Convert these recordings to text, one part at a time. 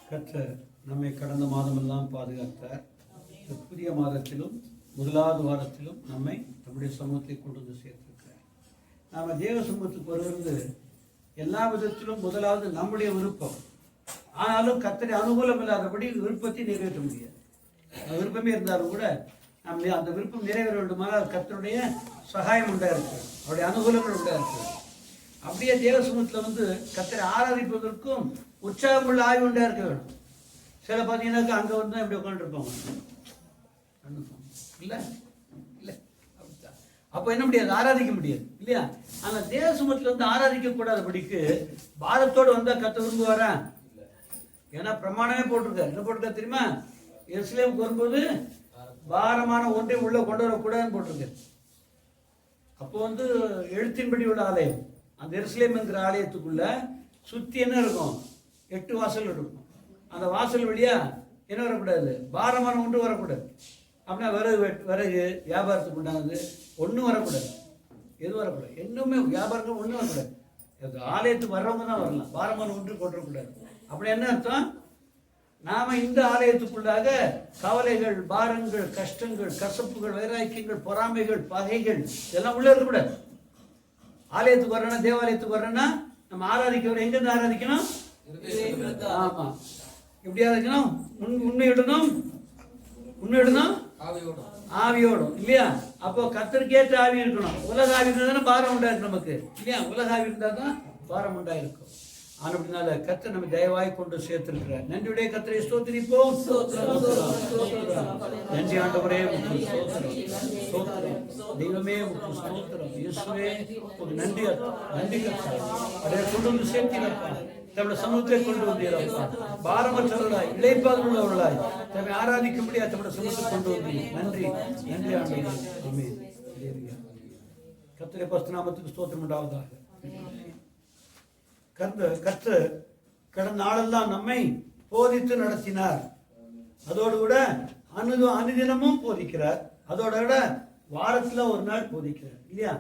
கர்த்தர் நம்மை கடந்த மாதமெல்லாம் பாதுகாத்தார். புதிய மாதத்திலும் முதலாவது வாரத்திலும் நம்மை நம்முடைய சமூகத்தை கொண்டு வந்து சேர்த்திருக்கிறார். நாம் தேவ சமூகத்துக்கு வருவது எல்லா விதத்திலும் முதலாவது நம்முடைய விருப்பம். ஆனாலும் கர்த்தரை அனுகூலம் இல்லாதபடி விருப்பத்தை நிறைவேற்ற முடியாது. விருப்பமே இருந்தாலும் கூட நம்ம அந்த விருப்பம் நிறைவேற வேண்டுமானால் கர்த்தருடைய சகாயம் உண்டா இருக்கு, அவருடைய அனுகூலங்கள் உண்டா இருக்கு. அப்படியே தேவ சமூகத்தில் கர்த்தரை ஆராதிப்பதற்கும் உற்சாகமுள்ள ஆய்வு உண்டா இருக்க வேணும். சில பார்த்தீங்கன்னாக்கா அங்கே வந்து இப்படி உட்காந்துருப்பாங்க, இல்லை இல்லை அப்படித்தான். அப்போ என்ன முடியாது, ஆராதிக்க முடியாது இல்லையா? ஆனால் தேவ சமூகத்தில் ஆராதிக்க கூடாதபடிக்கு பாரத்தோடு வந்தால் கர்த்தர் விரும்புவாரா? ஏன்னா பிரமாணமே போட்டிருக்காரு. என்ன போட்டிருக்காரு தெரியுமா? எருசலேமுக்கு வரும்போது பாரமான ஒன்றை உள்ள கொண்டு வரக்கூடாதுன்னு போட்டிருக்காரு. அப்போ எழுத்தின்படி உள்ள ஆலயம், அந்த எருசலேம் என்கிற ஆலயத்துக்குள்ள சுற்றி என்ன இருக்கும்? 8 வாசல் இருக்கும். அந்த வாசல் வழியா என்ன வரக்கூடாது? பாரமான ஒன்று வரக்கூடாது. அப்படின்னா விறகு வியாபாரத்துக்கு உண்டானது ஒன்றும் வரக்கூடாது. எதுவும் வரக்கூடாது, இன்னுமே வியாபாரங்கள் ஒன்றும் வரக்கூடாது. ஆலயத்துக்கு வர்றவங்க தான் வரலாம், பாரமான ஒன்று கொண்டுறக்கூடாது. அப்படி என்ன அர்த்தம்? நாம இந்த ஆலயத்துக்குள்ளாக கவலைகள், பாரங்கள், கஷ்டங்கள், கசப்புகள், வைராக்கியங்கள், பொறாமைகள், பகைகள் இதெல்லாம் உள்ள இருக்கக்கூடாது. ஆலயத்துக்கு வர்றோன்னா, தேவாலயத்துக்கு வர்றோன்னா நம்ம ஆராதிக்க எங்கிருந்து ஆராதிக்கணும்? ஆமா, எப்படி ஆராதிக்கணும்? உண்மையுடனும் ஆவியோடும் இல்லையா? அப்போ கர்த்தருக்கு ஏற்ற ஆவி இருக்கணும். உலக ஆவி இருந்தா தானே பாரம் உண்டாயிருக்கு நமக்கு இல்லையா? உலக ஆவி இருந்தா தான் பாரம் உண்டாயிருக்கும். அப்படினால கர்த்தர் நம்ம தயவாய் கொண்டு சேர்த்திருக்கிறார். நன்றியுடைய கர்த்தரை ஸ்தோத்திரிப்போம். நன்றி ஆண்டவரே, தெய்வமே ஸ்தோத்திரம். இயேசுவே நன்றி, நன்றி கர்த்தர். அதை கொண்டு வந்து சேர்த்தீரப்பா, தம்முடைய சமூகத்தை கொண்டு வந்தீரப்பா. பாரமற்றவர்களாய், இளைப்பாறுதல் உள்ளவர்களாய் தம்மை ஆராதிக்கும்படியா தம்முடைய சமூகத்தை கொண்டு வந்தீர். நன்றி, நன்றி ஆண்டவரே. கர்த்தருடைய பரிசுத்த நாமத்துக்கு ஸ்தோத்திரம் உண்டாவதாக. கர்த்தர் கடந்த நாளெல்லாம் நம்மை போதித்து நடத்தினார். அதோடு கூட அனுதினமும் போதிக்கிறார். அதோட விட வாரத்துல ஒரு நாள் போதிக்கிறார் இல்லையா?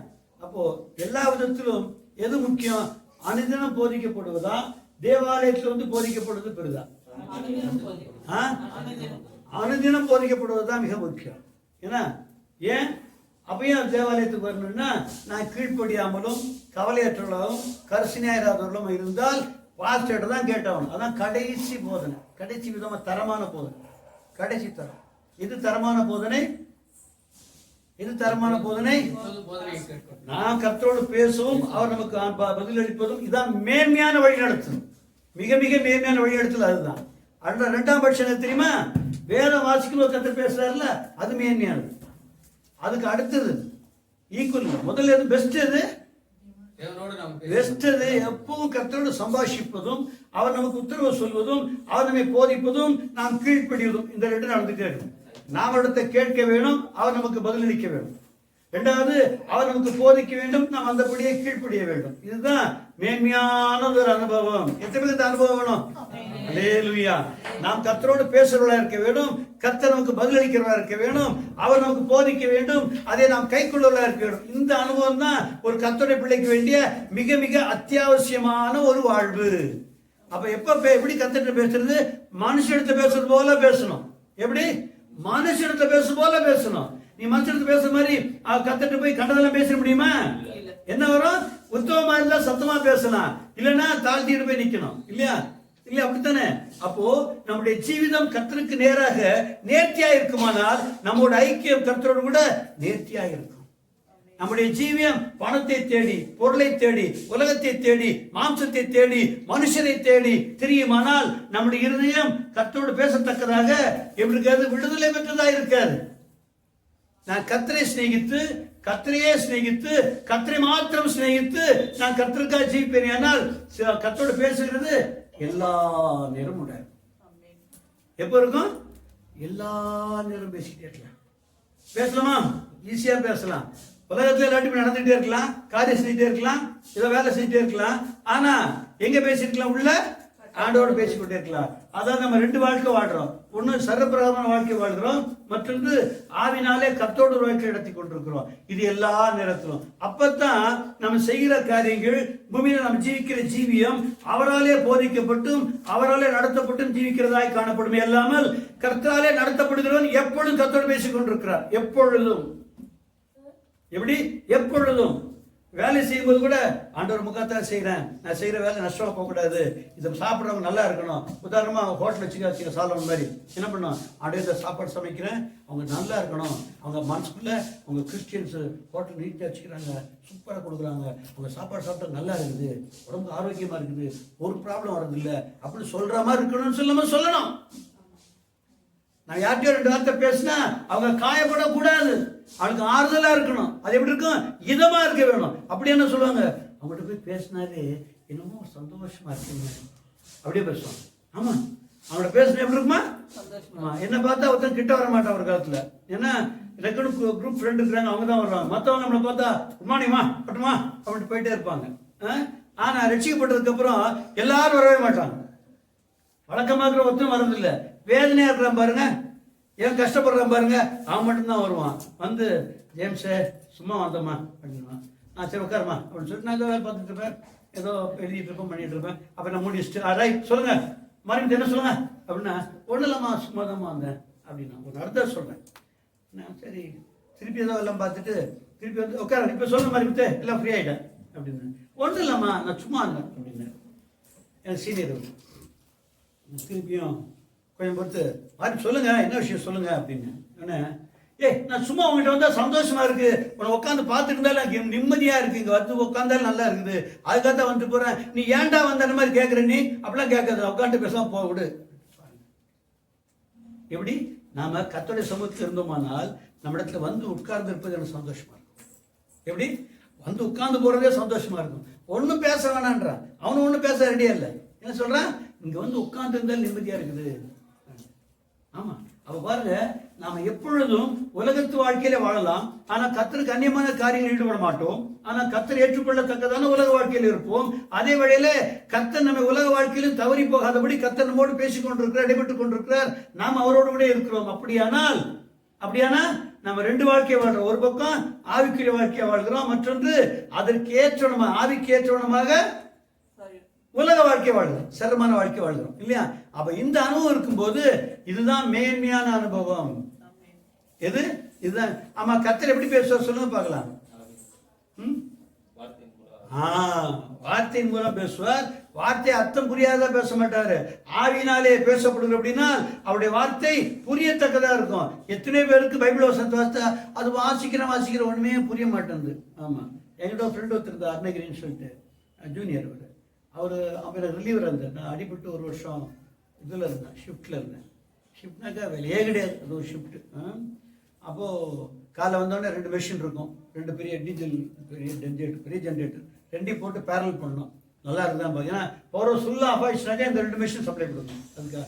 அப்போ எல்லா விதத்திலும் எது முக்கியம்? அனுதினம் போதிக்கப்படுவதா, தேவாலயத்தில் போதிக்கப்படுவது பெரிதா? அனுதினம் போதிக்கப்படுவதுதான் மிக முக்கியம். ஏன்னா ஏன் அப்பயும் தேவாலயத்துக்கு வரணும்னா நான் கீழ்ப்படியாமலும் கவலையற்றவர்களும் கரிசனையாயிராதவர்களும் இருந்தால் பாஸ்டர்கிட்ட தான் கேட்டவன். அதான் கடைசி போதனை, கடைசி விதமாக தரமான போதனை, கடைசி தரம். இது தரமான போதனை, இது தரமான போதனை. நான் கர்த்தரோடு பேசவும் அவர் நமக்கு பதிலளிப்பதும் இதான் மேன்மையான வழி நடத்தும். மிக மிக மேன்மையான வழி நடத்தல் அதுதான். அந்த 2ஆம் பட்சம் தெரியுமா? வேதம் வாசிக்கணும் கர்த்தர் பேசுறாருல, அது மேன்மையானது. அதுக்கு அடுத்தது ஈக்குவல். முதல்ல எது பெஸ்ட்? எது பெஸ்ட்? எது எப்பவும் கர்த்தரோடு சம்பாஷிப்பதும், அவர் நமக்கு உத்தரவு சொல்வதும், அவர் நம்மை போதிப்பதும், நாம் கீழ்ப்படிவதும், இந்த 2 நடந்துட்டே இருக்கும். நாம் இடத்தை கேட்க வேணும், அவர் நமக்கு பதிலளிக்க வேண்டும். 2வது அவர் நமக்கு போதிக்க வேண்டும், நாம் அந்தபடியே கீழ்ப்படிய வேண்டும். இதுதான் மேன்மையான ஒரு அனுபவம். எத்தனை பேருக்கு இந்த அனுபவம் வேணும்? அல்லேலூயா. நாம் கர்த்தரோடு பேசுறவர்களா இருக்க வேண்டும், கர்த்தர் நமக்கு பதிலளிக்கிறவர்களா இருக்க வேண்டும், அவர் நமக்கு போதிக்க வேண்டும், அதை நாம் கைக்கொள்ளவர்களா இருக்க வேண்டும். இந்த அனுபவம் தான் ஒரு கர்த்தருடைய பிள்ளைக்கு வேண்டிய மிக மிக அத்தியாவசியமான ஒரு வாழ்வு. அப்ப எப்படி கர்த்தர்கிட்ட பேசுறது? மனுஷிடத்தை பேசுறது போல பேசணும். எப்படி? மனுஷிடத்தை பேசும் போல பேசணும். நீ மனுஷிடத்தை பேசுற மாதிரி கர்த்தர்கிட்ட போய் கண்டதெல்லாம் பேச முடியுமா? என்ன வரும்? உத்தமமா இருந்தா சத்தமா பேசலாம், இல்லைன்னா தாழ்த்திட்டு போய் நிக்கணும் இல்லையா? இல்ல அப்படித்தானே? அப்போ நம்முடைய ஜீவிதம் கர்த்தருக்கு நேராக நேர்த்தியா இருக்குமானால் நம்மோட ஐக்கியம் கர்த்தரோடு கூட நேர்த்தியா இருக்கும். நம்முடைய ஜீவியம் பணத்தை தேடி, பொருளை தேடி, உலகத்தை தேடி, மாம்சத்தை தேடி, மனுஷரை தேடி திரியுமானால் நம்முடைய இருதயம் கர்த்தரோடு பேசத்தக்கதாக எப்படி இருக்காது? விடுதலை பெற்றதா இருக்காது. நான் கர்த்தரை சிநேகித்து, கர்த்தரையே சிநேகித்து, கர்த்தரை மாத்திரம் சிநேகித்து நான் கர்த்தருக்காக ஜீவிப்பேன். ஆனால் கர்த்தரோடு பேசுகிறது எல்லா நேரம் உண்டாது. எப்ப இருக்கும்? எல்லா நேரம் பேசிட்டே இருக்கலாம். பேசலாமா? ஈஸியா பேசலாம். உலகத்துல எல்லாத்தையும் நடந்துகிட்டே இருக்கலாம், காரியம் செஞ்சுட்டே இருக்கலாம், ஏதோ வேலை செஞ்சுட்டே இருக்கலாம். ஆனா எங்க பேசிருக்கலாம்? உள்ள ஆண்டோடு பேசிக்கொண்டே இருக்கலாம். அதான் நம்ம ரெண்டு வாழ்க்கை வாழ்றோம். ஒன்று சர்வபிரகாரமான வாழ்க்கை வாழ்கிறோம், மற்றொன்று ஆவினாலே கர்த்தரோடு ஒரு வாழ்க்கை நடத்தி கொண்டிருக்கிறோம். இது எல்லா நேரத்திலும். அப்பத்தான் நம்ம செய்கிற காரியங்கள், பூமியில நம்ம ஜீவிக்கிற ஜீவியம் அவராலே போதிக்கப்பட்டும் அவராலே நடத்தப்பட்டும் ஜீவிக்கிறதாய் காணப்படுமே அல்லாமல் கர்த்தராலே நடத்தப்படுகிறவன் எப்பொழுதும் கர்த்தரோடு பேசிக் கொண்டிருக்கிறார். எப்பொழுதும். எப்படி? எப்பொழுதும். வேலை செய்யும்போது கூட ஆண்டவர் முகத்தான் செய்கிறேன், நான் செய்கிற வேலை நஷ்டமாக போகக்கூடாது, இதை சாப்பிட்றவங்க நல்லா இருக்கணும். உதாரணமாக ஹோட்டல் வச்சுக்க சாலமன் மாதிரி என்ன பண்ணோம், அப்படியே இந்த சாப்பாடு சமைக்கிறேன், அவங்க நல்லா இருக்கணும், அவங்க மனசுக்குள்ளே அவங்க கிறிஸ்டியன்ஸு ஹோட்டல் நீட்டாக வச்சுக்கிறாங்க, சூப்பராக கொடுக்குறாங்க, அவங்க சாப்பாடு சாப்பிட்டா நல்லா இருக்குது, உடம்பு ஆரோக்கியமாக இருக்குது, ஒரு ப்ராப்ளம் வரதில்லை அப்படின்னு சொல்கிற மாதிரி இருக்கணும்னு சொல்லாமல் சொல்லணும். நான் யார்கிட்டயோ ரெண்டு வார்த்தை பேசினா அவங்க காயப்படக்கூடாது, அவளுக்கு ஆறுதலா இருக்கணும். அது எப்படி இருக்கும்? இதமா இருக்க வேணும். அப்படி என்ன சொல்லுவாங்க, அவங்கள்ட்ட போய் பேசினாலே என்னமோ சந்தோஷமா இருக்குங்க, அப்படியே பேசுவாங்க. ஆமா, அவங்கள்ட்ட பேசினா எப்படி இருக்குமா? என்ன பார்த்தா ஒருத்தன் கிட்ட வர மாட்டான் ஒரு காலத்துல. ஏன்னா ரெக்கனு குரூப் ஃப்ரெண்ட் இருக்கிறாங்க, அவங்க தான் வருவாங்க. மற்றவங்க நம்மளை பார்த்தா குட் மார்னிங்மா பட்டுமா அப்படின்ட்டு போயிட்டே இருப்பாங்க. ஆனா ரட்சிக்கப்பட்டதுக்கு அப்புறம் எல்லாரும் வரவே மாட்டாங்க. வழக்கமாக இருக்கிற ஒருத்தரும் வரதில்லை. வேதனையா இருக்கிறான் பாருங்க, ஏன் கஷ்டப்படுறான் பாருங்க, அவன் மட்டும்தான் வருவான். வந்து ஜேம்ஸே சும்மா வந்தம்மா அப்படின்வான். சரி உட்காருமா அப்படின்னு சொல்லிட்டு நான் ஏதோ வேலை பார்த்துட்டு இருப்பேன், ஏதோ எழுதிட்டு இருப்பேன், பண்ணிட்டு இருப்பேன். அப்போ நான் முடிச்சுட்டு ரைட் சொல்லுங்க மறுபடியும் என்ன சொல்லுங்க அப்படின்னா, ஒன்றும் இல்லைம்மா சும்மா தான்மா வந்தேன் அப்படின்னா ஒரு அர்த்தம் சொல்கிறேன். நான் சரி திருப்பி ஏதோ எல்லாம் பார்த்துட்டு திருப்பி வந்து உட்கார, இப்போ சொல்லுங்க மறுபடியும் எல்லாம் ஃப்ரீ ஆகிட்டேன் அப்படின்னு. ஒன்றும் இல்லைம்மா நான் சும்மா இருந்தேன் அப்படின்னு எனக்கு சீனியர் திருப்பியும் கொஞ்சம் பொறுத்து மாதிரி சொல்லுங்க என்ன விஷயம் சொல்லுங்க அப்படின்னு. நான் சும்மா உங்ககிட்ட வந்தா சந்தோஷமா இருக்கு, உன்னை உட்காந்து பார்த்துட்டு இருந்தாலும் நிம்மதியா இருக்கு, இங்க வந்து உட்காந்தாலும் நல்லா இருக்குது, அதுக்காக வந்துட்டு போறேன், நீ ஏன்டா வந்த மாதிரி கேட்கற, நீ அப்படிலாம் கேட்காத, உட்காந்து பேசாம போக விடு. எப்படி நாம கர்த்தருடைய சமூகத்தில் இருந்தோமானால் நம்ம இடத்துல வந்து உட்கார்ந்து இருப்பது எனக்கு சந்தோஷமா இருக்கும். எப்படி வந்து உட்கார்ந்து போறதே சந்தோஷமா இருக்கும். ஒன்னும் பேச வேணான்றான், அவனு ஒன்னும் பேச ரெடியா இல்லை. என்ன சொல்றான், இங்க வந்து உட்கார்ந்து இருந்தாலும் நிம்மதியா இருக்குது. ஆமா, அப்ப பாருங்க, நாம எப்பொழுதும் உலகத்து வாழ்க்கையில வாழலாம், ஆனா கர்த்தருக்கு அந்நியமான காரியங்கள் ஈடுபட மாட்டோம். ஆனா கர்த்தர் ஏற்றுக்கொள்ளத்தக்கதான உலக வாழ்க்கையில் இருப்போம். அதே வழியில கர்த்தர் நம்ம உலக வாழ்க்கையிலும் தவறி போகாதபடி கர்த்தர் நம்மோடு பேசிக் கொண்டிருக்கிறார், இடைப்பட்டுக் கொண்டிருக்கிறார், நாம் அவரோடு கூட இருக்கிறோம். அப்படியானா நம்ம ரெண்டு வாழ்க்கையை வாழ்றோம். ஒரு பக்கம் ஆவிக்குரிய வாழ்க்கையை வாழ்கிறோம், மற்றொன்று அதற்கு ஏற்றவனமாக ஆவிக்கு ஏற்றவனமாக உலக வாழ்க்கை வாழ்கிறோம், சிரமமான வாழ்க்கை வாழ்கிறோம் இல்லையா? அப்ப இந்த அனுபவம் இருக்கும்போது இதுதான் மேன்மையான அனுபவம். எது? இதுதான். ஆமா, கர்த்தர் எப்படி பேசுவார் சொல்லுங்க பார்க்கலாம். வார்த்தையின் மூலம் பேசுவார். வார்த்தை அர்த்தம் புரியாத பேச மாட்டாரு. ஆவினாலே பேசப்படுது அப்படின்னா அவருடைய வார்த்தை புரியத்தக்கதா இருக்கும். எத்தனை பேருக்கு பைபிள் வசனத்தை வாசித்தா அது வாசிக்கிற ஒண்ணுமே புரிய மாட்டேங்குது. ஆமா, எங்கிட்ட ஃப்ரெண்ட் ஒருத்தர் இருந்தார், அருணகிரின்னு சொல்லிட்டு, ஜூனியர். அவர் ரிலீவர் இருந்தார். நான் அடிபட்டு ஒரு வருஷம் இதில் இருந்தேன், ஷிஃப்டில் இருந்தேன். ஷிஃப்ட்னாக்கா வேலையே கிடையாது, அது ஒரு ஷிஃப்ட்டு. அப்போது காலை வந்தோடனே 2 மெஷின் இருக்கும், 2 பெரிய டீசல் பெரிய ஜென்ரேட்டர், 2 போட்டு பேரல் பண்ணணும். நல்லா இருக்குதான் பார்க்க. ஏன்னா பவர் ஃபுல்லாக ஆஃப் ஆயிடுச்சுனாக்கா இந்த 2 மெஷின் சப்ளை கொடுக்கணும். அதுக்காக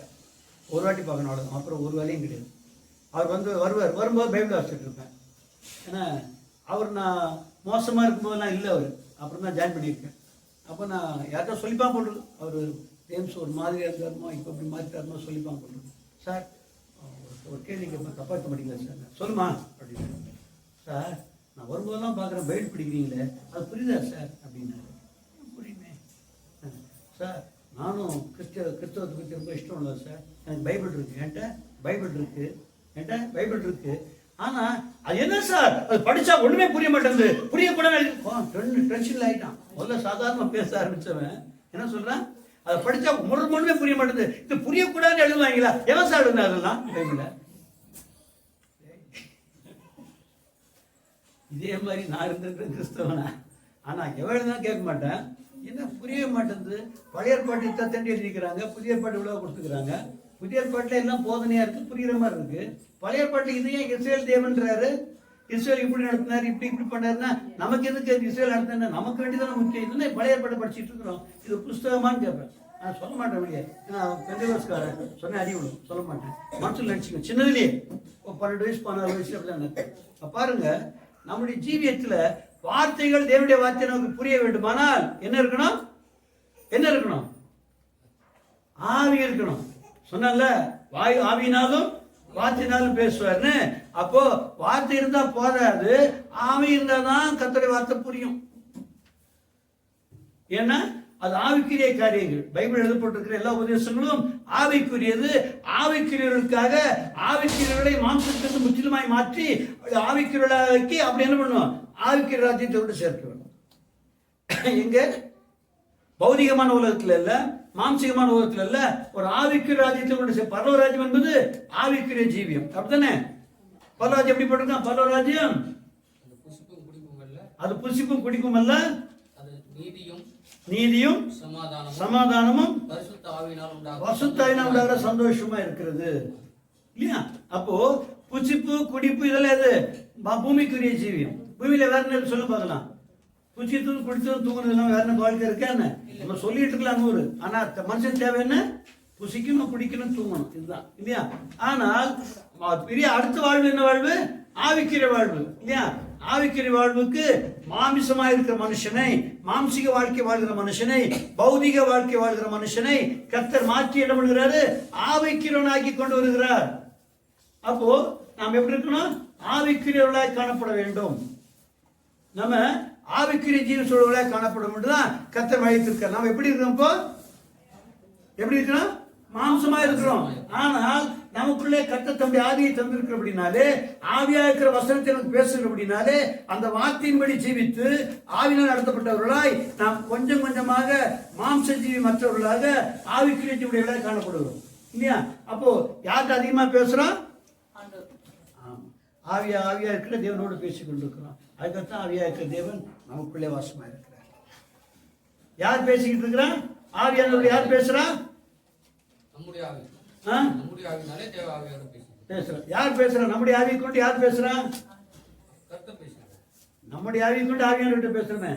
ஒரு வாட்டி பார்க்கணும், அவ்வளோ. அப்புறம் ஒரு வேலையும் கிடையாது. அவர் வந்து வரும்போது பைபிள் வாசிச்சுட்டு இருப்பேன். ஏன்னா நான் மோசமாக இருக்கும்போதெல்லாம் இல்லை அவர். அப்புறம் தான் ஜாயின் பண்ணியிருக்கேன். அப்போ நான் யார்கிட்ட சொல்லிப்பான் போடுறது, அவர் ஜேம்ஸ் ஒரு மாதிரியாக இருந்தாருமோ, இப்போ இப்படி மாற்றிட்டாருமோ சொல்லிப்பான் போடுறது. சார் ஒரு கேள்வி கேட்பேன், தப்பாக இருக்க மாட்டீங்களா சார்? சொல்லுமா அப்படின்னு. சார் நான் வரும்போதெல்லாம் பார்க்குறேன் பைபிள் பிடிக்கிறீங்களே, அது புரியுதா சார் அப்படின்னாரு. புரியுமே சார், நானும் கிறிஸ்தவத்தை பற்றி ரொம்ப இஷ்டம் இல்லை சார், எனக்கு பைபிள் இருக்குது, என்கிட்ட பைபிள் இருக்குது. ஆனா அது என்ன சார், அது படிச்சா ஒண்ணுமே புரிய மாட்டேங்குது, புரியக்கூடாது. டென்ஷன்ல ஆயிட்டான். முதல்ல சாதாரண பேச ஆரம்பிச்சவன் என்ன சொல்றான், அதை படிச்சா ஒண்ணுமே புரிய மாட்டேங்குது, இது புரியக்கூடாதுன்னு எழுதுவாங்களா? எவன் சார் எழுதுனா அதெல்லாம் பைபிள்ல? இதே மாதிரி நான் இருந்திருக்கேன் கிறிஸ்தவனா. ஆனா எவன் எழுதுனா கேட்க மாட்டேன், என்ன புரிய மாட்டேங்குது. பழைய ஏற்பாட்டு தண்டி எழுதிக்கிறாங்க, புதிய ஏற்பாட்டு உலக கொடுத்துக்கிறாங்க. புதிய ஏற்பாட்டுல எல்லாம் போதனையா இருக்கு, புரியுற மாதிரி இருக்கு. பழைய ஏற்பாட்டுல இதையே இஸ்ரேல் தேவன்றாரு, இஸ்ரேல் இப்படி நடத்தினாரு, இப்படி பண்ணாருன்னா நமக்கு எதுக்கு இஸ்ரேல் நடத்தினா? நமக்கு வேண்டியதான முக்கியம். இதுதான் பழைய ஏற்பாட்டை படிச்சுட்டு இருக்கிறோம், இது புஸ்தகமானு கேட்பேன். நான் சொல்ல மாட்டேன் வெளியே, நான் பெந்தகோஸ்காரன் சொன்ன அடி விடும், சொல்ல மாட்டேன். மனசுல நினைச்சுங்க, சின்னதுலேயே 12 வயசு 14 வயசு அப்படிதான். பாருங்க, நம்முடைய ஜீவியத்துல வார்த்தைகள், தேவனுடைய வார்த்தை நமக்கு புரிய வேண்டுமானால் என்ன இருக்கணும்? ஆவி இருக்கணும். சொன்னல வாயு ஆவினாலும் வார்த்தையினாலும் பேசுவார்னு. அப்போ வார்த்தை இருந்தா போதாது, ஆவி இருந்தா தான் கர்த்தருடைய வார்த்தை புரியும். ஏன்னா அது ஆவிக்குரிய காரியங்கள். பைபிள் எழுதப்பட்டிருக்கிற எல்லா உபதேசங்களும் ஆவிக்குரியது. ஆவிக்குரியவர்களுக்காக ஆவிக்குரியவர்களை மாம்சத்திலிருந்து முற்றிலுமாய் மாற்றி ஆவிக்குரியவர்களாக்கி அப்படி என்ன பண்ணுவோம், ஆவிக்குரிய ராஜ்யத்தை விட்டு சேர்க்கிறோம். எங்க பௌதிகமான உலகத்துல இல்ல, மாம்சிகமான உலகத்துல இல்ல, ஒரு ஆவிக்குரிய ராஜ்யத்தை கொண்டு பரலோக ராஜ்யம் என்பது ஆவிக்குரிய ஜீவியம். அப்படித்தானே? பரலோராஜ்யம் எப்படி போட்டிருக்கான்? பரலோராஜ்யம் அது புசிப்பும் குடிப்பும் அல்ல, நீதியும் சமாதானமும் பரிசுத்த ஆவியினால் உண்டாகிற சந்தோஷமா இருக்கிறது இல்லையா? அப்போ புசிப்பு குடிப்பு இதெல்லாம் எது? பூமிக்குரிய ஜீவியம். பூமியில வேற என்ன சொல்ல பார்க்கலாம்? புசித்து குடித்து தூங்குறது இல்லாம வேற என்ன வாழ்க்கை இருக்கா என்ன? நம்ம சொல்லிட்டு இருக்கலாம் நூறு. ஆனா மனுஷன் தேவை என்ன? புசிக்கணும், குடிக்கணும், தூங்கணும், இதுதான் இல்லையா? ஆனால் பெரிய அடுத்த வாழ்வு என்ன வாழ்வு? ஆவிக்கிற வாழ்வு இல்லையா? ஆவிக்கிற வாழ்வுக்கு மாமிசமா இருக்கிற மனுஷனை, மாம்சிக வாழ்க்கை வாழ்கிற மனுஷனை, பௌதிக வாழ்க்கை வாழ்கிற மனுஷனை கர்த்தர் மாற்றி என்ன பண்ணுகிறாரு? ஆவிக்கிறவனாக்கி கொண்டு வருகிறார். அப்போ நாம் எப்படி இருக்கணும்? ஆவிக்கிறவர்களாய் காணப்பட வேண்டும். நம்ம ஆவிக்குரிய ஜீவ சூழலாக காணப்படும் என்றுதான் கர்த்தர் அழைத்திருக்கார். நாம் எப்படி இருக்கிறோம்? இப்போ எப்படி இருக்கிறோம்? மாம்சமா இருக்கிறோம். ஆனால் நமக்குள்ளே கர்த்தர் தம்முடைய ஆவியை தந்திருக்கிறபடினாலே, ஆவியா இருக்கிற வசனத்தை நமக்கு பேசுகிறபடினாலே, அந்த வார்த்தையின்படி ஜீவித்து ஆவினால் நடத்தப்பட்டவர்களாய் நாம் கொஞ்சம் கொஞ்சமாக மாம்ச ஜீவி மற்றவர்களாக ஆவிக்குரிய ஜீவிகளாக காணப்படுகிறோம் இல்லையா? அப்போ யார்கிட்ட அதிகமா பேசுறோம்? ஆவியா இருக்கிற தேவனோடு பேசிக் கொண்டிருக்கிறோம். அதுக்கத்தான் ஆவியா இருக்கிற தேவன் நமக்குள்ளே வாசமா இருக்கிறார். யார் பேசிக்கிட்டு இருக்கிறான்? ஆவியானவர் யார் பேசுறா? யார் பேசுறா? நம்முடைய ஆவியை கொண்டு யார் பேசுறா? நம்முடைய ஆவியை கொண்டு ஆவியானவர்கிட்ட பேசுறோமே.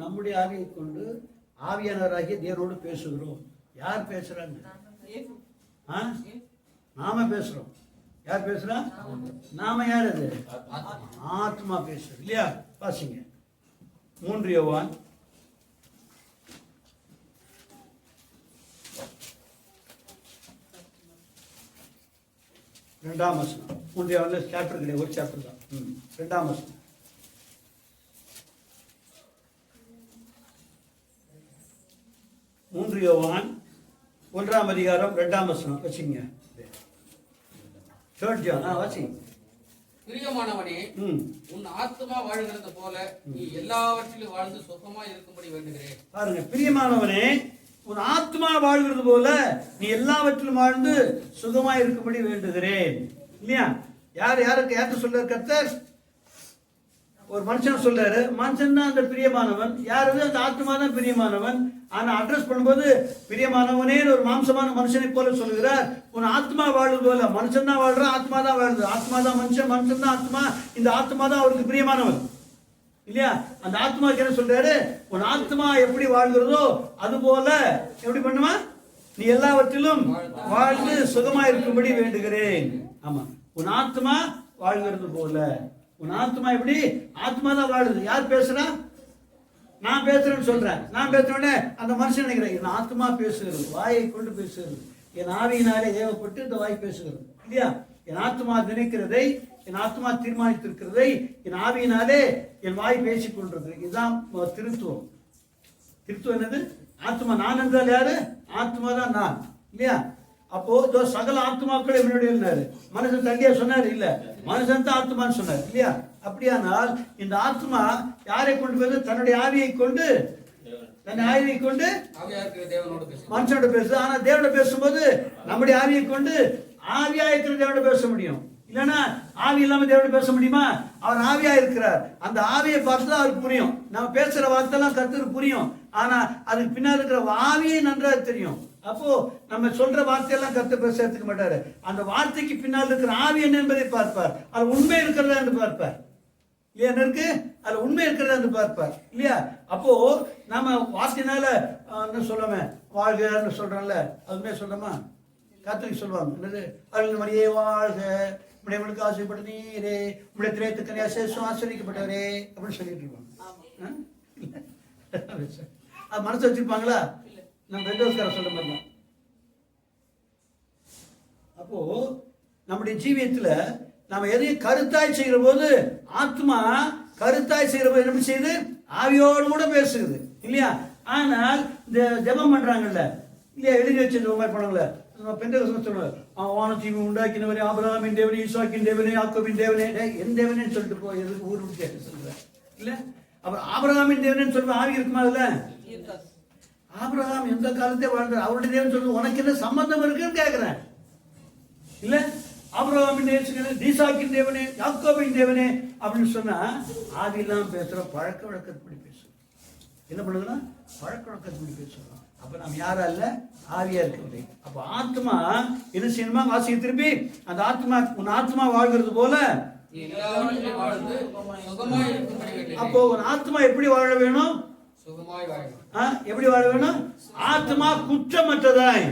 நம்முடைய ஆவியை கொண்டு ஆவியானவராகிய தேவனோடு பேசுகிறோம். யார் பேசுறாங்க? நாம பேசுறோம். யார் பேசுறா? நாம யார்? அது ஆத்மா பேசுறோம் இல்லையா? வாசிங்க 3 யோவான் 2ஆம் வசனம். 3 யோவான்ல சாப்டர் கிடையாது, ஒரு சாப்டர் தான். 2ஆம் வசனம். யோவான் 1ஆம் அதிகாரம் 2ஆம் வசனம் வச்சுங்க. 3 ஜான் வாசி. பிரியமானவனே, உன் ஆத்மா வாழ்கிறது போல நீ எல்லாவற்றிலும் வாழ்ந்து சுகமா இருக்கும்படி வேண்டுகிறேன். பாருங்க, பிரியமானவனே, உன் ஆத்மா வாழ்கிறது போல நீ எல்லாவற்றிலும் வாழ்ந்து சுகமா இருக்கும்படி வேண்டுகிறேன் இல்லையா? யாருக்கு சொல்றாரு கர்த்தர்? ஒரு மனுஷன் சொல்றாரு. மனுஷன் தான் அந்த பிரியமானவன். யாரு? அந்த ஆத்மா தான் பிரியமானவன். ஆனா அட்ரஸ் பண்ணும்போது பிரியமானவனே ஒரு மாம்சமான மனுஷனை போல சொல்லுகிறார். உன் ஆத்மா வாழ்வது போல. மனுஷன் தான் வாழ்றான், ஆத்மா தான் வாழுது. ஆத்மா தான் மனுஷன், மனுஷன் தான் ஆத்மா. இந்த ஆத்மா தான் அவருக்கு பிரியமானவன் இல்லையா? அந்த ஆத்மாக்கு என்ன சொல்றாரு? உன் ஆத்மா எப்படி வாழ்கிறதோ அது போல எப்படி பண்ணுமா? நீ எல்லாவற்றிலும் வாழ்ந்து சுகமா இருக்கும்படி வேண்டுகிறேன். ஆமா, உன் ஆத்மா வாழ்கிறது போல. உன் ஆத்மா எப்படி? ஆத்மா தான் வாழுது. யார் பேசுறா? நான் பேசுறேன்னு சொல்றேன். நான் பேசுறேன்னே அந்த மனுஷன் நினைக்கிறேன். என் ஆத்மா பேசுகிறது, வாயை கொண்டு பேசுகிறது. என் ஆவியினாலே ஏவப்பட்டு இந்த வாய் பேசுகிறது இல்லையா? என் ஆத்மா நினைக்கிறதை, என் ஆத்மா தீர்மானித்திருக்கிறதை என் ஆவியினாலே என் வாய் பேசிக் கொண்டிருக்கு. இதுதான் திருத்துவம். திருத்துவம் என்னது? ஆத்மா. நான் என்றால் யாரு? ஆத்மா தான் நான் இல்லையா? அப்போ சகல ஆத்மாக்கள் என்னுடைய மனுஷன் தண்டியா சொன்னார் இல்ல, மனுஷன் தான் ஆத்மான்னு சொன்னார் இல்லையா? அப்படியானால் இந்த ஆத்மா யாரை கொண்டு போய்? தன்னுடைய ஆவியை கொண்டு, தன் ஆவியை கொண்டு மனுஷனோட பேசுது. ஆனா தேவனோட பேசும்போது நம்முடைய ஆவியை கொண்டு ஆவியா இருக்கிற தேவனோட பேச முடியும். இல்லைன்னா ஆவி இல்லாம தேவனோட பேச முடியுமா? அவர் ஆவியா இருக்கிறார். அந்த ஆவியை பார்த்து அவருக்கு புரியும். நம்ம பேசுற வார்த்தை எல்லாம் கர்த்தருக்கு புரியும். ஆனா அதுக்கு பின்னாடி இருக்கிற ஆவியை நன்றாக தெரியும். அப்போ நம்ம சொல்ற வார்த்தையெல்லாம் கர்த்தர் பேச எடுத்துக்க மாட்டாரு. அந்த வார்த்தைக்கு பின்னால் இருக்கிற ஆவி என்ன என்பதை பார்ப்பார். அது உண்மை இருக்கிறதா என்று பார்ப்பார் இல்லையா? என்ன இருக்கு அது உண்மை இருக்கிறதா என்று பார்ப்பார் இல்லையா? அப்போ நாம வார்த்தையினால என்ன சொல்லாம வாழ்க சொல்றோம்ல, அதுமே சொல்றோமா? கர்த்தருக்கு சொல்லுவாங்க என்னது? அருள் மரியே வாழ்க, உடையவனுக்கு ஆசைப்பட்ட நீரே, உடைய திரையத்துக்கு அசேஷம் ஆசிரியப்பட்டவரே அப்படின்னு சொல்லிட்டு இருப்பாங்க. அது மனசு வச்சிருப்பாங்களா? நம்ம பெந்தோஸ்கார சொல்ற மாதிரி தான். அப்போ நம்முடைய ஜீவியத்துல நம்ம எதையும் கருத்தாய் செய்கிற போது ஆத்மா கருத்தாய் செய்கிற போது என்ன செய்யுது? ஆவியோடு கூட பேசுகிறது இல்லையா? ஆனால் இந்த ஜெபம் பண்றாங்கல்ல இல்லையா, எழுதி வச்சிருக்க மாதிரி பண்ணல, பெந்தேகோஸ்தே சொல்லுவாங்க, வானத்தீவு உண்டாக்கினவனே, ஆபிரகாமின் தேவனே, ஈசாக்கின் தேவனே, யாக்கோபின் தேவனே, என் தேவனேன்னு சொல்லிட்டு போய் எதுக்கு ஊர் விட்டு சொல்ற இல்ல? அப்புறம் ஆபிரகாமின் தேவனேன்னு சொல்லுவா, ஆவி இருக்குமா அதுல? ஆபிரகாம் எந்த காலத்தே வாழ்ந்தார், அவருடைய தேவன் சொல்லுவது உனக்கு என்ன சம்பந்தம் இருக்குன்னு கேட்கிறேன் இல்ல? ஆபிரகாமின் தேவனே, ஈசாக்கின் தேவனே, யாக்கோபின் தேவனே அப்படின்னு சொன்னா ஆவியெல்லாம் பேசுற பழக்க வழக்கத்துப்படி பேசுறோம். என்ன பண்ணுதுன்னா பழக்க வழக்கத்துப்படி பேசுறோம். அப்ப நாம் யாரா இல்ல, ஆவியா இருக்கவில்லை. அப்ப ஆத்மா என்ன செய்யணுமா? வாசிக்க திருப்பி அந்த ஆத்மா, உன் ஆத்மா வாழ்கிறது போல அப்போ ஒரு ஆத்மா எப்படி வாழ வேணும்? எப்படி வாழ வேணும்? ஆத்மா குற்றமற்றதாய்,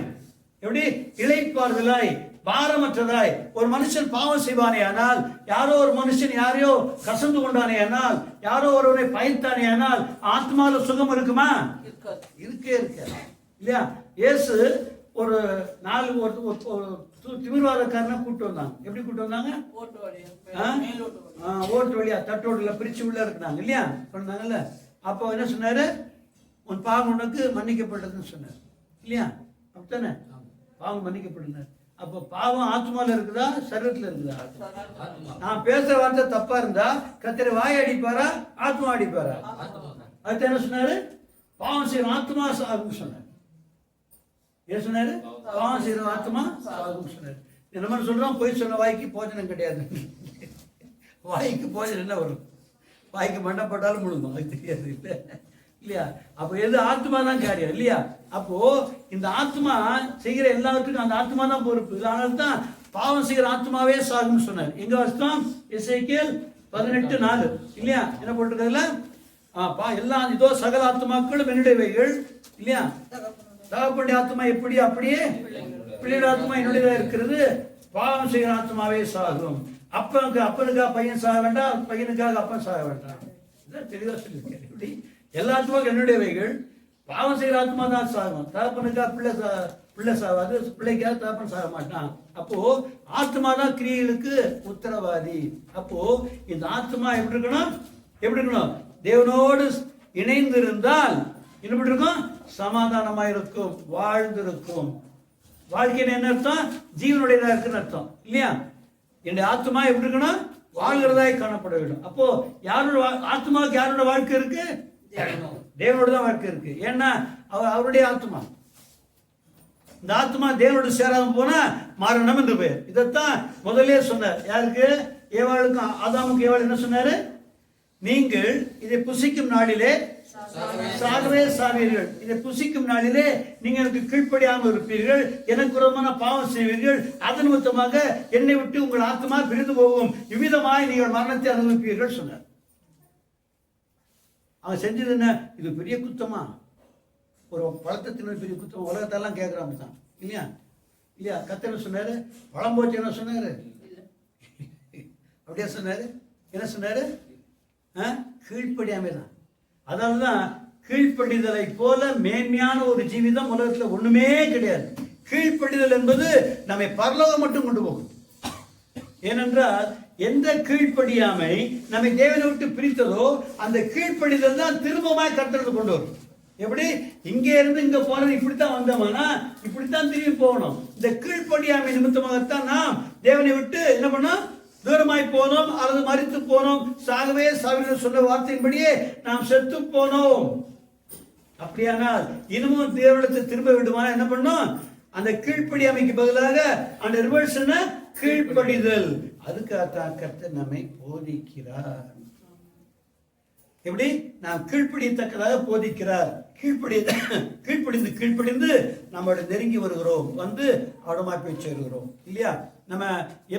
எப்படி இளைப்பாறுதலாய், பாரமற்றதாய். ஒரு மனுஷன் பாவம் செய்வானே ஆனால், யாரோ ஒரு மனுஷன் யாரையோ கசந்து கொண்டானே ஆனால், யாரோ ஒருவரை பயந்தானே ஆனால் ஆத்மால சுகம் இருக்குமா? இருக்கே இருக்க இல்லையா? இயேசு ஒரு நாலு திமிர்வாதக்காரனை கூட்டு வந்தாங்க. எப்படி கூட்டு வந்தாங்க? ஓட்டு வழியா தட்டோடுல பிரிச்சு உள்ள இருக்கிறாங்க இல்லையா, சொன்னாங்கல்ல. அப்போ என்ன சொன்னாரு? உன் பாவம் உனக்கு மன்னிக்கப்பட்டதுன்னு சொன்னார் இல்லையா? அப்படித்தானே? பாவம் மன்னிக்கப்பட்டனர். அப்போ பாவம் ஆத்மால இருக்குதா, சரீரத்துல இருக்குதா? நான் பேசுற வார்த்தை தப்பா இருந்தா கர்த்தர் வாய் அடிப்பாரா, ஆத்மா அடிப்பாரா? அது என்ன சொன்னாரு? பாவம் செய்யற ஆத்மா சாகும் சொன்னார். ஏன் சொன்னாரு? பாவம் செய்யற ஆத்மா சாகும் சொன்னார். என்ன மாதிரி சொல்றோம்? போய் சொன்ன வாய்க்கு போஜனம் கிடையாது. வாய்க்கு போஜனம் என்ன வரும்? வாய்க்கு மண்டை போட்டாலும் முழுங்கும், அது தெரியாது இல்லை இல்லையா? அப்போ எது? ஆத்மா தான் காரியம் இல்லையா? அப்போ இந்த ஆத்மா செய்கிற எல்லாத்துக்கும் அந்த ஆத்மா தான் பொறுப்பு. அதனால தான் பாவம் செய்கிற ஆத்மாவே சாகும்னு சொன்னார். எங்க வாசித்தோம்? எசேக்கியேல் 18:4 இல்லையா? என்ன போட்டிருக்கிறதுல எல்லாம் இதோ சகல ஆத்மாக்களும் என்னுடையவைகள் இல்லையா? தகப்பனுடைய ஆத்மா எப்படி? அப்படியே பிள்ளையோட ஆத்மா என்னுடையதா இருக்கிறது. பாவம் செய்கிற ஆத்மாவே சாகும். அப்பனுக்காக பையன் சாக வேண்டாம், பையனுக்காக அப்பன் சாக வேண்டாம். இதான் தெளிவா சொல்லியிருக்கேன். எப்படி? எல்லா ஆத்மாவும் என்னுடையவைகள். பாவம் செய்கிற ஆத்மா தான் சாகும். தகப்பனுக்காக பிள்ளை சாவாது, பிள்ளைக்காக தகப்பன் சாக மாட்டான். அப்போ ஆத்மா தான் கிரியைகளுக்கு உத்தரவாதி. அப்போ இந்த ஆத்மா எப்படி இருக்கணும்? எப்படி இருக்கணும்? தேவனோடு இணைந்து இருந்தால் என்ன இருக்கும்? சமாதானமா இருக்கும், வாழ்ந்திருக்கும். வாழ்க்கைன்னு என்ன அர்த்தம்? ஜீவனுடையதா இருக்குன்னு அர்த்தம் இல்லையா? என்னுடைய ஆத்மா எப்படி இருக்கணும்? வாழ்கிறதாய் காணப்பட வேண்டும். அப்போ யாரோட ஆத்மாவுக்கு யாரோட வாழ்க்கை இருக்கு? தேவனோட தான் வாழ்க்கை இருக்கு. ஏன்னா அவருடைய ஆத்மா. இந்த ஆத்மா தேவனோடு சேராம போனா மரணம் என்று பெயர். இதைத்தான் முதலே சொன்னார். யாருக்கு? ஏவாளுக்கும் ஆதாமுக்கு. ஏவாள் என்ன சொன்னாரு? நீங்கள் இதை புசிக்கும் நாளிலே சாகவே சாவீர்கள். இதை புசிக்கும் நாளிலே நீங்கள் எனக்கு கீழ்ப்படியாமல் இருப்பீர்கள், எனக்கு விரோதமான பாவம் செய்வீர்கள், அதன் நிமித்தமாக என்னை விட்டு உங்கள் ஆத்மா பிரிந்து போகும், இவ்விதமாய் நீங்கள் மரணத்தை அனுபவிப்பீர்கள் சொன்னார். அவன் செஞ்சது என்ன? இது பெரிய குத்தமா? ஒரு பழத்தத்தின் பெரிய குத்தம் உலகத்தெல்லாம் கேட்கிறாம தான் இல்லையா? இல்லையா? கர்த்தர் சொன்னாரு, பழம் போச்சு என்ன சொன்னாரு? அப்படியே சொன்னாரு. என்ன சொன்னாரு? கீழ்ப்படியாமே தான். அதனால்தான் கீழ்ப்படிதலை போல மேன்மையான ஒரு ஜீவிதம் உலகத்துல ஒண்ணுமே கிடையாது. கீழ்ப்படிதல் என்பது நம்மை பரலோகம் மட்டும் கொண்டு போகும். ஏனென்றால் எந்த கீழ்ப்படியாமை நம்மை தேவனை விட்டு பிரித்ததோ அந்த கீழ்ப்படிதல் தான் திரும்பமாய் கர்த்தருக்கு கொண்டு வரும். எப்படி? இங்கே இருந்து இங்க போனது இப்படித்தான் வந்தோம்னா இப்படித்தான் திரும்பி போகணும். இந்த கீழ்ப்படியாமை நிமித்தமாகத்தான் நாம் தேவனை விட்டு என்ன பண்ணோம்? தூரமாய் போனோம், அல்லது மரித்து போனோம். சாகவே சாவிகள் சொன்ன வார்த்தையின்படியே நாம் செத்து போனோம். அப்படியானால் இன்னமும் தேவனிடத்தை திரும்ப விடுமா? என்ன பண்ணோம்? அந்த கீழ்ப்படியாமைக்கு பதிலாக அந்த ரிவர்ஷன கீழ்ப்படிதல். அதுக்காகத்தான் கர்த்தர் நம்மை போதிக்கிறார். எப்படி? நாம் கீழ்ப்படியத்தக்கதாக போதிக்கிறார். கீழ்ப்படிந்து நம்மளோட நெருங்கி வருகிறோம், வந்து அவடமா போய் சேருகிறோம் இல்லையா? நம்ம